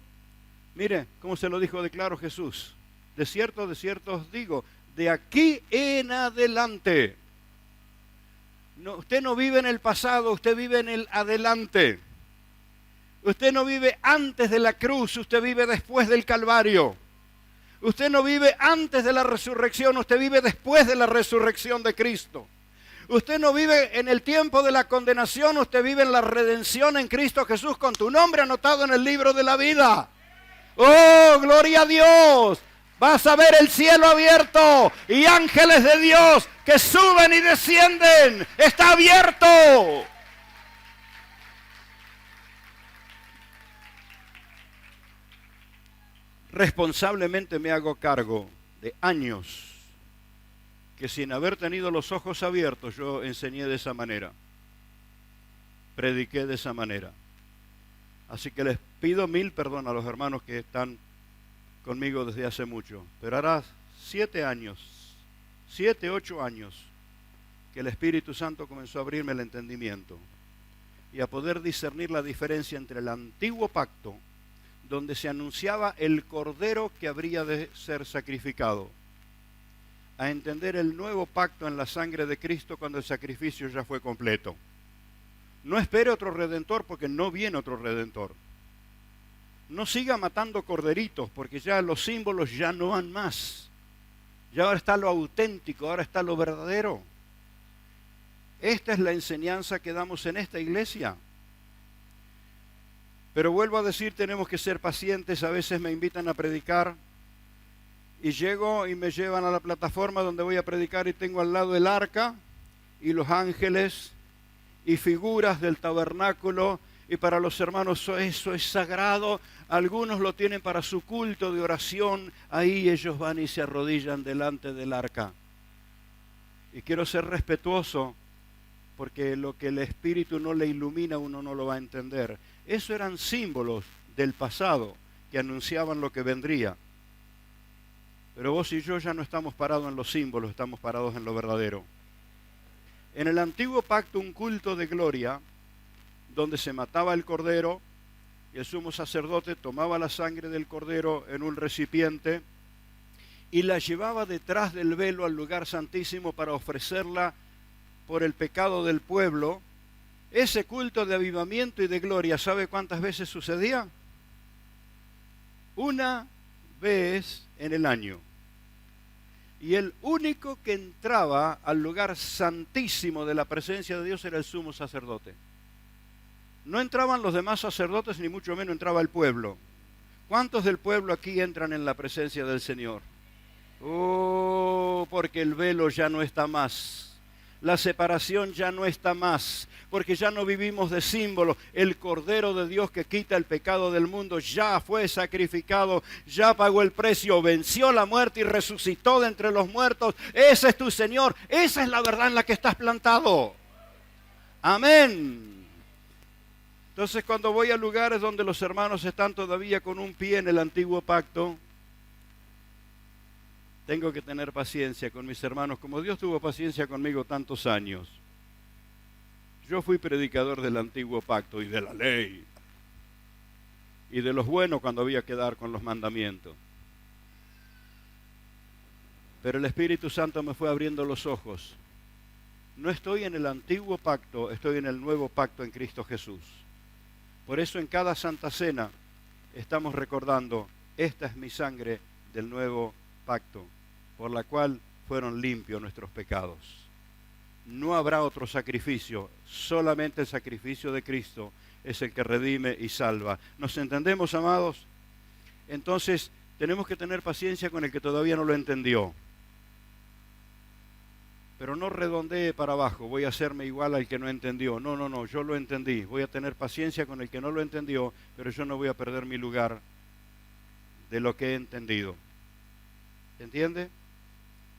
mire cómo se lo dijo de claro Jesús. De cierto os digo, de aquí en adelante. No, usted no vive en el pasado, usted vive en el adelante. Usted no vive antes de la cruz, usted vive después del Calvario. Usted no vive antes de la resurrección, usted vive después de la resurrección de Cristo. Usted no vive en el tiempo de la condenación, usted vive en la redención en Cristo Jesús con tu nombre anotado en el libro de la vida. ¡Oh, gloria a Dios! Vas a ver el cielo abierto y ángeles de Dios que suben y descienden. ¡Está abierto! Responsablemente me hago cargo de años que sin haber tenido los ojos abiertos yo enseñé de esa manera, prediqué de esa manera. Así que les pido mil perdón a los hermanos que están conmigo desde hace mucho, pero hará 7 años, 7, 8 años, que el Espíritu Santo comenzó a abrirme el entendimiento y a poder discernir la diferencia entre el antiguo pacto, donde se anunciaba el cordero que habría de ser sacrificado, a entender el nuevo pacto en la sangre de Cristo cuando el sacrificio ya fue completo. No espere otro redentor porque no viene otro redentor. No siga matando corderitos porque ya los símbolos ya no van más. Ya ahora está lo auténtico, ahora está lo verdadero. Esta es la enseñanza que damos en esta iglesia. Pero vuelvo a decir, tenemos que ser pacientes. A veces me invitan a predicar y llego y me llevan a la plataforma donde voy a predicar y tengo al lado el arca y los ángeles y figuras del tabernáculo, y para los hermanos eso es sagrado. Algunos lo tienen para su culto de oración, ahí ellos van y se arrodillan delante del arca. Y quiero ser respetuoso, porque lo que el Espíritu no le ilumina uno no lo va a entender. Eso eran símbolos del pasado que anunciaban lo que vendría. Pero vos y yo ya no estamos parados en los símbolos, estamos parados en lo verdadero. En el antiguo pacto, un culto de gloria, donde se mataba el cordero, y el sumo sacerdote tomaba la sangre del cordero en un recipiente y la llevaba detrás del velo al lugar santísimo para ofrecerla por el pecado del pueblo. Ese culto de avivamiento y de gloria, ¿sabe cuántas veces sucedía? Una vez en el año. Y el único que entraba al lugar santísimo de la presencia de Dios era el sumo sacerdote. No entraban los demás sacerdotes, ni mucho menos entraba el pueblo. ¿Cuántos del pueblo aquí entran en la presencia del Señor? Oh, porque el velo ya no está más. La separación ya no está más, porque ya no vivimos de símbolo. El Cordero de Dios que quita el pecado del mundo ya fue sacrificado, ya pagó el precio, venció la muerte y resucitó de entre los muertos. Ese es tu Señor, esa es la verdad en la que estás plantado. Amén. Entonces, cuando voy a lugares donde los hermanos están todavía con un pie en el antiguo pacto, tengo que tener paciencia con mis hermanos, como Dios tuvo paciencia conmigo tantos años. Yo fui predicador del antiguo pacto y de la ley, y de los buenos cuando había que dar con los mandamientos. Pero el Espíritu Santo me fue abriendo los ojos. No estoy en el antiguo pacto, estoy en el nuevo pacto en Cristo Jesús. Por eso en cada Santa Cena estamos recordando, esta es mi sangre del nuevo pacto, por la cual fueron limpios nuestros pecados. No habrá otro sacrificio, solamente el sacrificio de Cristo es el que redime y salva. ¿Nos entendemos, amados? Entonces, tenemos que tener paciencia con el que todavía no lo entendió. Pero no redondee para abajo, voy a hacerme igual al que no entendió. No, yo lo entendí. Voy a tener paciencia con el que no lo entendió, pero yo no voy a perder mi lugar de lo que he entendido. ¿Entiende?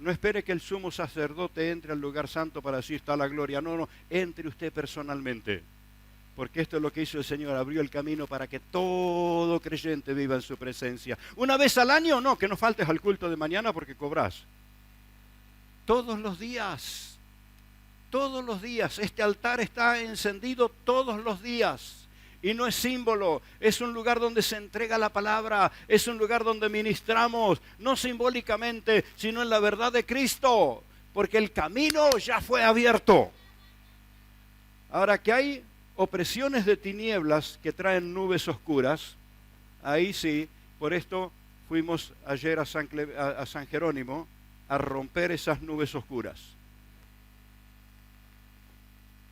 No espere que el sumo sacerdote entre al lugar santo para decir está la gloria. No, no, entre usted personalmente. Porque esto es lo que hizo el Señor, abrió el camino para que todo creyente viva en su presencia. Una vez al año, no, que no faltes al culto de mañana porque cobrás. Todos los días, todos los días. Este altar está encendido todos los días. Y no es símbolo, es un lugar donde se entrega la palabra, es un lugar donde ministramos, no simbólicamente, sino en la verdad de Cristo, porque el camino ya fue abierto. Ahora, que hay opresiones de tinieblas que traen nubes oscuras, ahí sí, por esto fuimos ayer a San Jerónimo a romper esas nubes oscuras.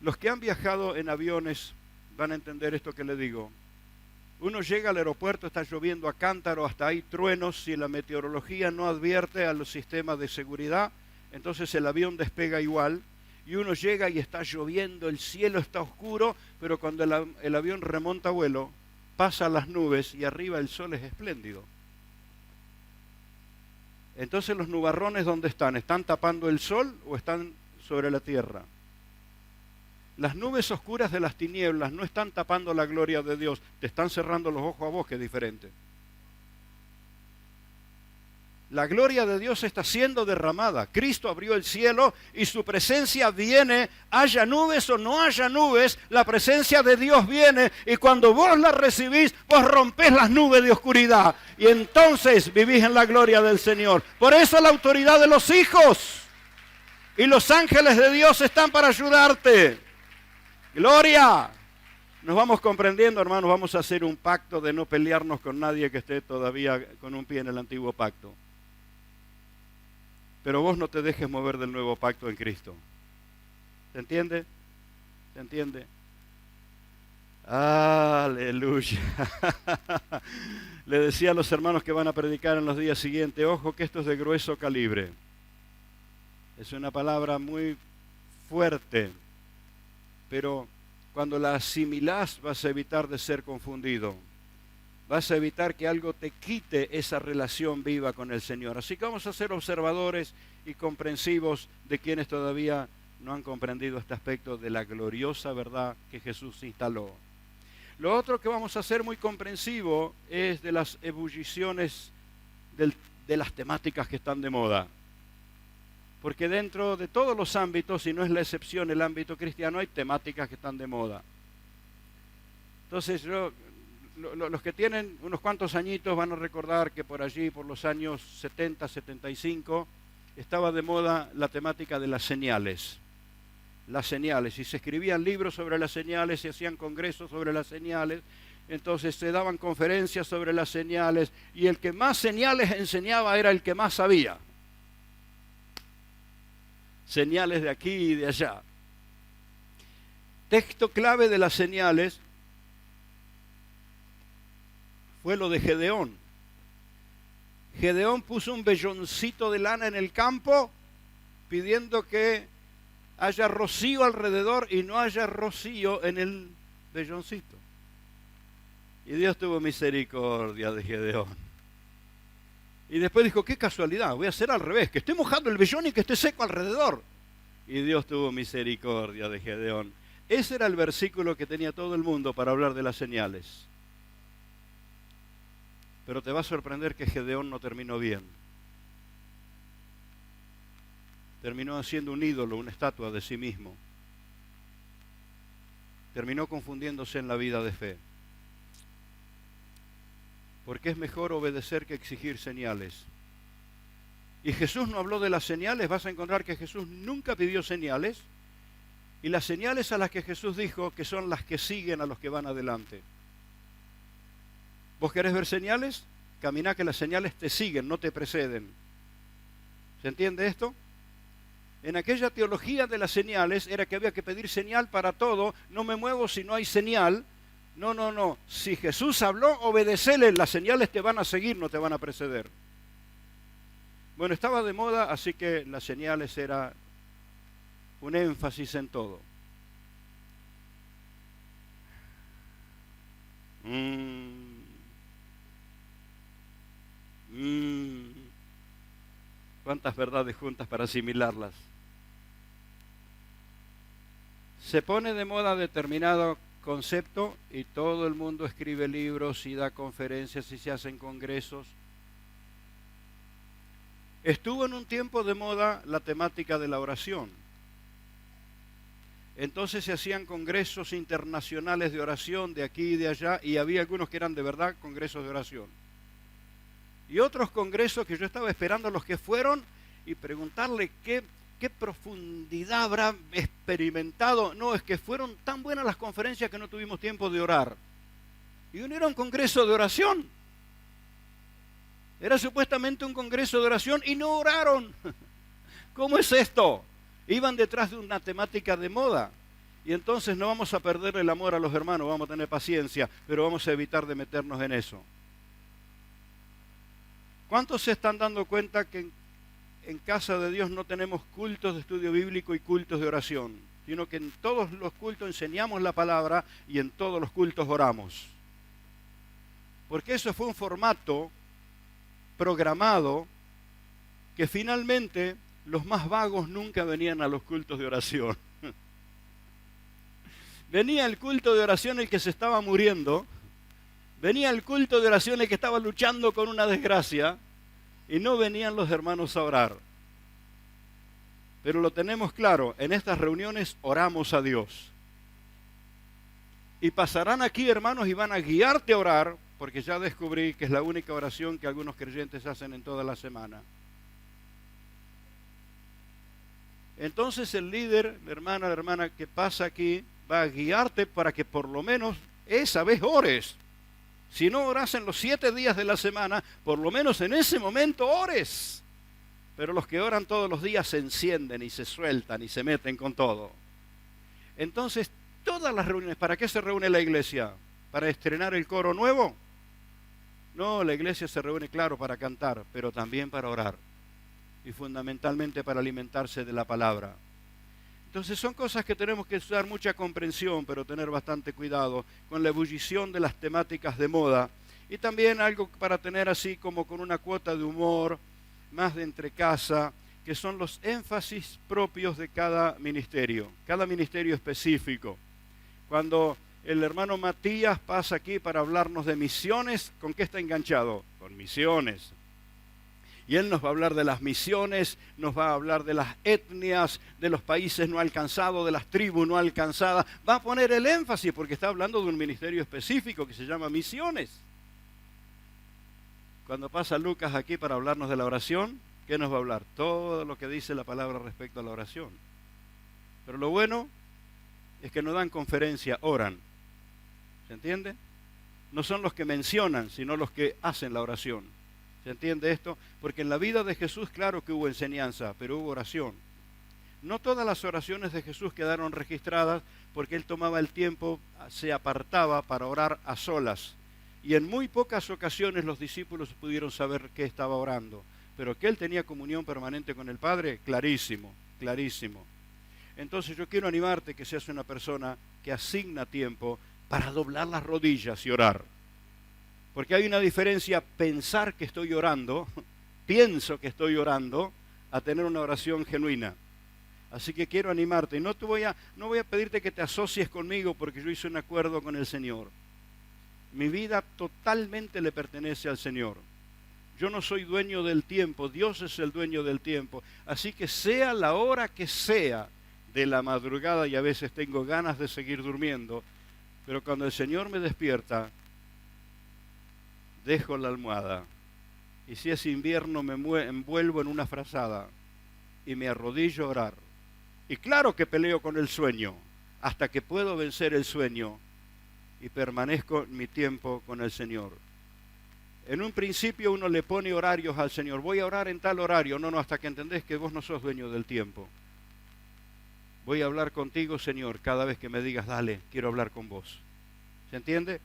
Los que han viajado en aviones van a entender esto que le digo. Uno llega al aeropuerto, está lloviendo a cántaro, hasta hay truenos, si la meteorología no advierte a los sistemas de seguridad, entonces el avión despega igual, y uno llega y está lloviendo, el cielo está oscuro, pero cuando el avión remonta vuelo, pasa las nubes y arriba el sol es espléndido. Entonces los nubarrones, ¿dónde están? ¿Están tapando el sol o están sobre la tierra? Las nubes oscuras de las tinieblas no están tapando la gloria de Dios, te están cerrando los ojos a vos, que es diferente. La gloria de Dios está siendo derramada. Cristo abrió el cielo y su presencia viene, haya nubes o no haya nubes, la presencia de Dios viene y cuando vos la recibís, vos rompés las nubes de oscuridad y entonces vivís en la gloria del Señor. Por eso la autoridad de los hijos y los ángeles de Dios están para ayudarte. ¡Gloria! Nos vamos comprendiendo, hermanos, vamos a hacer un pacto de no pelearnos con nadie que esté todavía con un pie en el antiguo pacto. Pero vos no te dejes mover del nuevo pacto en Cristo. ¿Se entiende? ¿Se entiende? ¡Aleluya! Le decía a los hermanos que van a predicar en los días siguientes, ojo que esto es de grueso calibre. Es una palabra muy fuerte. Pero cuando la asimilás vas a evitar de ser confundido. Vas a evitar que algo te quite esa relación viva con el Señor. Así que vamos a ser observadores y comprensivos de quienes todavía no han comprendido este aspecto de la gloriosa verdad que Jesús instaló. Lo otro que vamos a hacer muy comprensivo es de las ebulliciones de las temáticas que están de moda. Porque dentro de todos los ámbitos, y no es la excepción el ámbito cristiano, hay temáticas que están de moda. Entonces, los que tienen unos cuantos añitos van a recordar que por allí, por los años 70, 75, estaba de moda la temática de las señales. Las señales, y se escribían libros sobre las señales, se hacían congresos sobre las señales, entonces se daban conferencias sobre las señales, y el que más señales enseñaba era el que más sabía. Señales de aquí y de allá. Texto clave de las señales fue lo de Gedeón. Gedeón puso un velloncito de lana en el campo pidiendo que haya rocío alrededor y no haya rocío en el velloncito. Y Dios tuvo misericordia de Gedeón. Y después dijo, qué casualidad, voy a hacer al revés, que esté mojando el vellón y que esté seco alrededor. Y Dios tuvo misericordia de Gedeón. Ese era el versículo que tenía todo el mundo para hablar de las señales. Pero te va a sorprender que Gedeón no terminó bien. Terminó haciendo un ídolo, una estatua de sí mismo. Terminó confundiéndose en la vida de fe. Porque es mejor obedecer que exigir señales. Y Jesús no habló de las señales, vas a encontrar que Jesús nunca pidió señales, y las señales a las que Jesús dijo que son las que siguen a los que van adelante. ¿Vos querés ver señales? Caminá que las señales te siguen, no te preceden. ¿Se entiende esto? En aquella teología de las señales era que había que pedir señal para todo, no me muevo si no hay señal. No, no, no. Si Jesús habló, obedecele, las señales te van a seguir, no te van a preceder. Bueno, estaba de moda, así que las señales era un énfasis en todo. cuántas verdades juntas para asimilarlas. Se pone de moda determinado concepto y todo el mundo escribe libros y da conferencias y se hacen congresos. Estuvo en un tiempo de moda la temática de la oración. Entonces se hacían congresos internacionales de oración de aquí y de allá, y había algunos que eran de verdad congresos de oración. Y otros congresos que yo estaba esperando a los que fueron y preguntarle qué profundidad habrá experimentado. No, es que fueron tan buenas las conferencias que no tuvimos tiempo de orar. Y uno era un congreso de oración. Era supuestamente un congreso de oración y no oraron. ¿Cómo es esto? Iban detrás de una temática de moda. Y entonces no vamos a perder el amor a los hermanos, vamos a tener paciencia, pero vamos a evitar de meternos en eso. ¿Cuántos se están dando cuenta que en casa de Dios no tenemos cultos de estudio bíblico y cultos de oración, sino que en todos los cultos enseñamos la palabra y en todos los cultos oramos? Porque eso fue un formato programado que finalmente los más vagos nunca venían a los cultos de oración. Venía el culto de oración el que se estaba muriendo, venía el culto de oración el que estaba luchando con una desgracia, y no venían los hermanos a orar. Pero lo tenemos claro, en estas reuniones oramos a Dios. Y pasarán aquí hermanos y van a guiarte a orar, porque ya descubrí que es la única oración que algunos creyentes hacen en toda la semana. Entonces el líder, la hermana que pasa aquí, va a guiarte para que por lo menos esa vez ores. Si no oras en los 7 días de la semana, por lo menos en ese momento ores. Pero los que oran todos los días se encienden y se sueltan y se meten con todo. Entonces, todas las reuniones, ¿para qué se reúne la iglesia? ¿Para estrenar el coro nuevo? No, la iglesia se reúne, claro, para cantar, pero también para orar. Y fundamentalmente para alimentarse de la palabra. Entonces son cosas que tenemos que usar mucha comprensión, pero tener bastante cuidado con la ebullición de las temáticas de moda. Y también algo para tener así como con una cuota de humor, más de entrecasa, que son los énfasis propios de cada ministerio específico. Cuando el hermano Matías pasa aquí para hablarnos de misiones, ¿con qué está enganchado? Con misiones. Y él nos va a hablar de las misiones, nos va a hablar de las etnias, de los países no alcanzados, de las tribus no alcanzadas. Va a poner el énfasis porque está hablando de un ministerio específico que se llama misiones. Cuando pasa Lucas aquí para hablarnos de la oración, ¿qué nos va a hablar? Todo lo que dice la palabra respecto a la oración. Pero lo bueno es que no dan conferencia, oran. ¿Se entiende? No son los que mencionan, sino los que hacen la oración. ¿Se entiende esto? Porque en la vida de Jesús, claro que hubo enseñanza, pero hubo oración. No todas las oraciones de Jesús quedaron registradas porque Él tomaba el tiempo, se apartaba para orar a solas. Y en muy pocas ocasiones los discípulos pudieron saber qué estaba orando. Pero que Él tenía comunión permanente con el Padre, clarísimo, clarísimo. Entonces yo quiero animarte que seas una persona que asigna tiempo para doblar las rodillas y orar. Porque hay una diferencia pensar que estoy orando, pienso que estoy orando, a tener una oración genuina. Así que quiero animarte. Y no voy a pedirte que te asocies conmigo porque yo hice un acuerdo con el Señor. Mi vida totalmente le pertenece al Señor. Yo no soy dueño del tiempo, Dios es el dueño del tiempo. Así que sea la hora que sea de la madrugada, y a veces tengo ganas de seguir durmiendo, pero cuando el Señor me despierta, dejo la almohada, y si es invierno me envuelvo en una frazada y me arrodillo a orar. Y claro que peleo con el sueño, hasta que puedo vencer el sueño y permanezco mi tiempo con el Señor. En un principio uno le pone horarios al Señor, voy a orar en tal horario, no, hasta que entendés que vos no sos dueño del tiempo. Voy a hablar contigo, Señor, cada vez que me digas, dale, quiero hablar con vos. ¿Se entiende?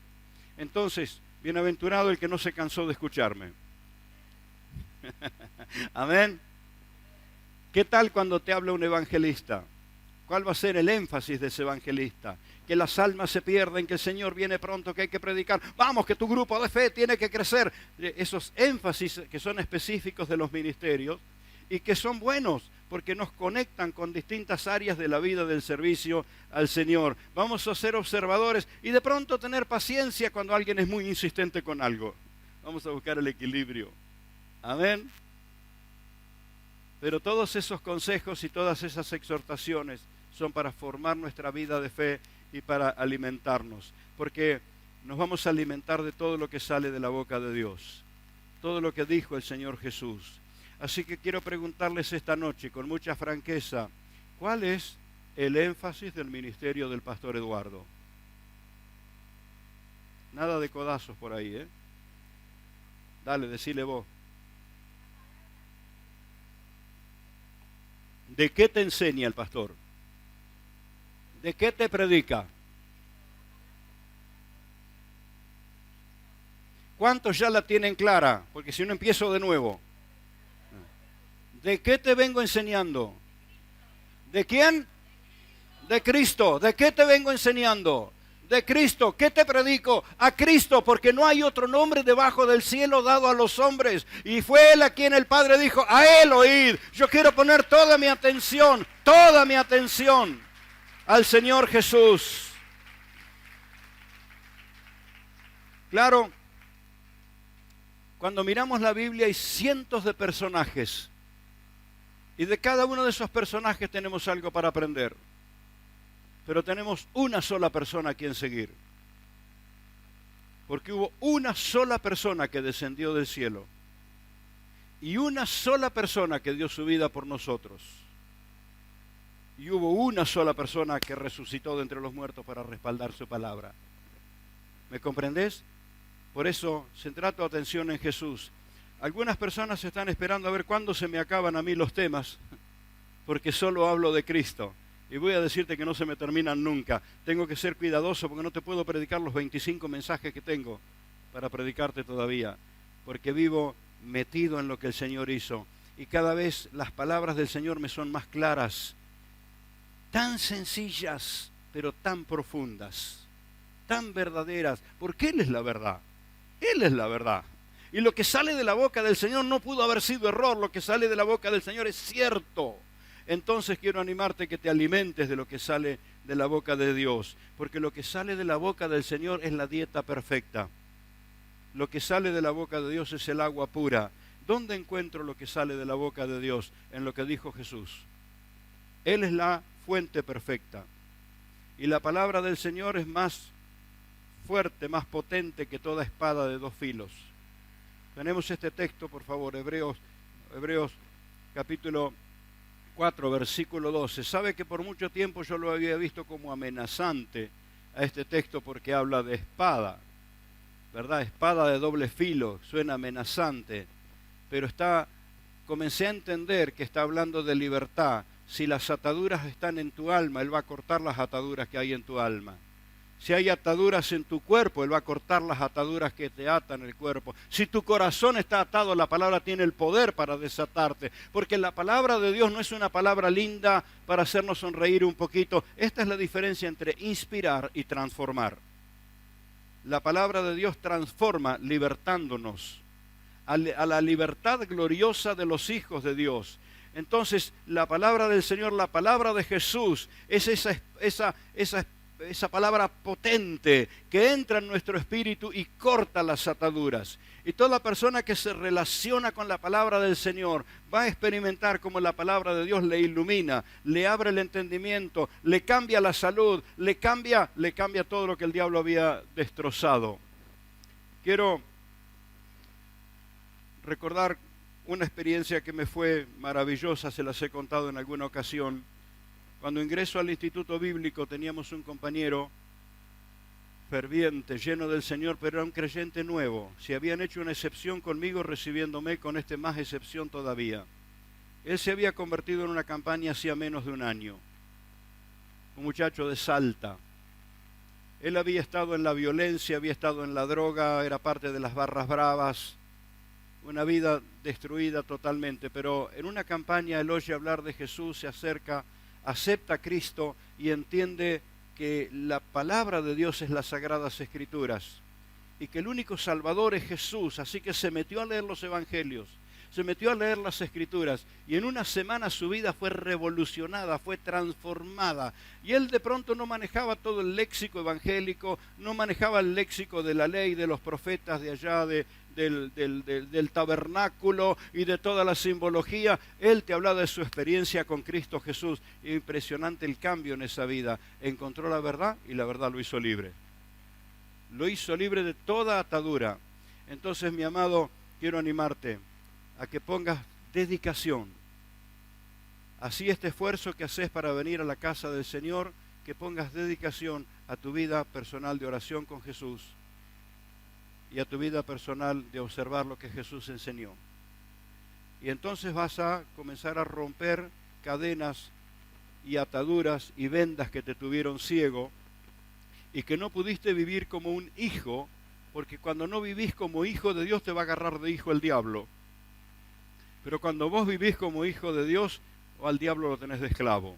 Entonces, bienaventurado el que no se cansó de escucharme. Amén. ¿Qué tal cuando te habla un evangelista? ¿Cuál va a ser el énfasis de ese evangelista? Que las almas se pierden, que el Señor viene pronto, que hay que predicar. Vamos, que tu grupo de fe tiene que crecer. Esos énfasis que son específicos de los ministerios. y que son buenos porque nos conectan con distintas áreas de la vida del servicio al Señor. Vamos a ser observadores y de pronto tener paciencia cuando alguien es muy insistente con algo. Vamos a buscar el equilibrio. Amén. Pero todos esos consejos y todas esas exhortaciones son para formar nuestra vida de fe y para alimentarnos. Porque nos vamos a alimentar de todo lo que sale de la boca de Dios. Todo lo que dijo el Señor Jesús. Así que quiero preguntarles esta noche con mucha franqueza, ¿cuál es el énfasis del ministerio del pastor Eduardo? Nada de codazos por ahí, ¿eh? Dale, decile vos. ¿De qué te enseña el pastor? ¿De qué te predica? ¿Cuántos ya la tienen clara? Porque si no empiezo de nuevo. ¿De qué te vengo enseñando? ¿De quién? De Cristo. ¿De qué te vengo enseñando? De Cristo. ¿Qué te predico? A Cristo, porque no hay otro nombre debajo del cielo dado a los hombres. Y fue Él a quien el Padre dijo, a Él oíd. Yo quiero poner toda mi atención al Señor Jesús. Claro, cuando miramos la Biblia hay cientos de personajes. Y de cada uno de esos personajes tenemos algo para aprender. Pero tenemos una sola persona a quien seguir. Porque hubo una sola persona que descendió del cielo. Y una sola persona que dio su vida por nosotros. Y hubo una sola persona que resucitó de entre los muertos para respaldar su palabra. ¿Me comprendés? Por eso, centra tu atención en Jesús. Algunas personas están esperando a ver cuándo se me acaban a mí los temas, porque solo hablo de Cristo. Y voy a decirte que no se me terminan nunca. Tengo que ser cuidadoso porque no te puedo predicar los 25 mensajes que tengo para predicarte todavía, porque vivo metido en lo que el Señor hizo. Y cada vez las palabras del Señor me son más claras, tan sencillas, pero tan profundas, tan verdaderas, porque Él es la verdad. Él es la verdad. Y lo que sale de la boca del Señor no pudo haber sido error, lo que sale de la boca del Señor es cierto. Entonces quiero animarte que te alimentes de lo que sale de la boca de Dios, porque lo que sale de la boca del Señor es la dieta perfecta. Lo que sale de la boca de Dios es el agua pura. ¿Dónde encuentro lo que sale de la boca de Dios? En lo que dijo Jesús. Él es la fuente perfecta. Y la palabra del Señor es más fuerte, más potente que toda espada de dos filos. Tenemos este texto, por favor, Hebreos capítulo 4, versículo 12. Sabe que por mucho tiempo yo lo había visto como amenazante a este texto porque habla de espada, ¿verdad? Espada de doble filo, suena amenazante, pero comencé a entender que está hablando de libertad. Si las ataduras están en tu alma, Él va a cortar las ataduras que hay en tu alma. Si hay ataduras en tu cuerpo, Él va a cortar las ataduras que te atan el cuerpo. Si tu corazón está atado, la palabra tiene el poder para desatarte. Porque la palabra de Dios no es una palabra linda para hacernos sonreír un poquito. Esta es la diferencia entre inspirar y transformar. La palabra de Dios transforma libertándonos a la libertad gloriosa de los hijos de Dios. Entonces, la palabra del Señor, la palabra de Jesús, es esa palabra potente que entra en nuestro espíritu y corta las ataduras. Y toda persona que se relaciona con la palabra del Señor va a experimentar como la palabra de Dios le ilumina, le abre el entendimiento, le cambia la salud, le cambia todo lo que el diablo había destrozado. Quiero recordar una experiencia que me fue maravillosa, se las he contado en alguna ocasión. Cuando ingreso al Instituto Bíblico teníamos un compañero ferviente, lleno del Señor, pero era un creyente nuevo. Si habían hecho una excepción conmigo, recibiéndome con más excepción todavía. Él se había convertido en una campaña hacía menos de un año. Un muchacho de Salta. Él había estado en la violencia, había estado en la droga, era parte de las barras bravas. Una vida destruida totalmente, pero en una campaña él oye hablar de Jesús, se acerca, acepta a Cristo y entiende que la palabra de Dios es las Sagradas Escrituras y que el único Salvador es Jesús, así que se metió a leer los Evangelios, se metió a leer las Escrituras y en una semana su vida fue revolucionada, fue transformada. Y él de pronto no manejaba todo el léxico evangélico, no manejaba el léxico de la ley, de los profetas de allá, del tabernáculo y de toda la simbología. Él te hablaba de su experiencia con Cristo Jesús. Impresionante el cambio en esa vida. Encontró la verdad y la verdad lo hizo libre. Lo hizo libre de toda atadura. Entonces, mi amado, quiero animarte a que pongas dedicación. Así este esfuerzo que haces para venir a la casa del Señor, que pongas dedicación a tu vida personal de oración con Jesús y a tu vida personal de observar lo que Jesús enseñó. Y entonces vas a comenzar a romper cadenas y ataduras y vendas que te tuvieron ciego y que no pudiste vivir como un hijo, porque cuando no vivís como hijo de Dios te va a agarrar de hijo el diablo. Pero cuando vos vivís como hijo de Dios, o al diablo lo tenés de esclavo.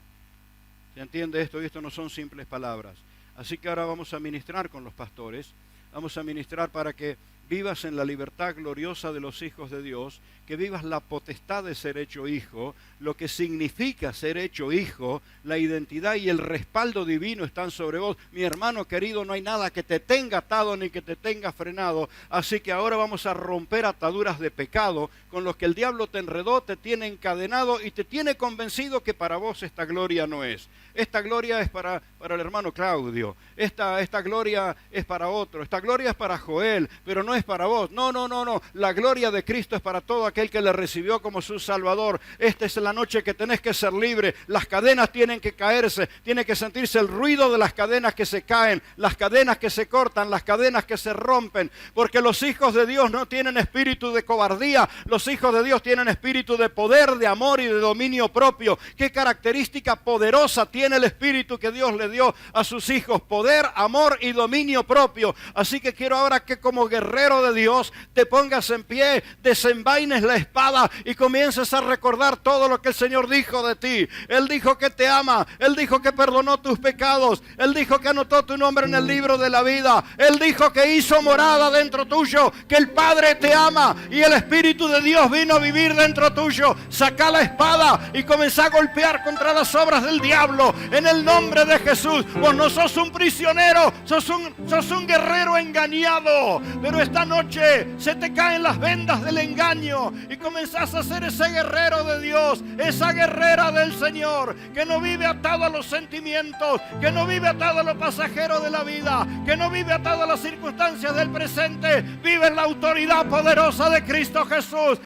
¿Se entiende esto? Y esto no son simples palabras. Así que ahora vamos a ministrar con los pastores. Vamos a ministrar para que vivas en la libertad gloriosa de los hijos de Dios, que vivas la potestad de ser hecho hijo, lo que significa ser hecho hijo, la identidad y el respaldo divino están sobre vos. Mi hermano querido, no hay nada que te tenga atado ni que te tenga frenado, así que ahora vamos a romper ataduras de pecado con los que el diablo te enredó, te tiene encadenado y te tiene convencido que para vos esta gloria no es. Esta gloria es para el hermano Claudio, esta gloria es para otro, esta gloria es para Joel, pero no es para vos. No, la gloria de Cristo es para todo aquel que le recibió como su Salvador. Esta es la noche que tenés que ser libre, las cadenas tienen que caerse, tiene que sentirse el ruido de las cadenas que se caen, las cadenas que se cortan, las cadenas que se rompen, porque los hijos de Dios no tienen espíritu de cobardía, los hijos de Dios tienen espíritu de poder, de amor y de dominio propio. ¿Qué característica poderosa tiene el espíritu que Dios le dio a sus hijos? Poder, amor y dominio propio. Así que quiero ahora que como guerrero de Dios te pongas en pie, desenvaines la espada y comiences a recordar todo lo que el Señor dijo de ti. Él dijo que te ama, Él dijo que perdonó tus pecados, Él dijo que anotó tu nombre en el libro de la vida, Él dijo que hizo morada dentro tuyo, que el Padre te ama y el Espíritu de Dios vino a vivir dentro tuyo. Saca la espada y comienza a golpear contra las obras del diablo en el nombre de Jesús. Vos no sos un prisionero, sos un guerrero engañado, pero esta noche se te caen las vendas del engaño y comenzás a ser ese guerrero de Dios, esa guerrera del Señor, que no vive atado a los sentimientos, que no vive atado a lo pasajero de la vida, que no vive atado a las circunstancias del presente, vive en la autoridad poderosa de Cristo Jesús.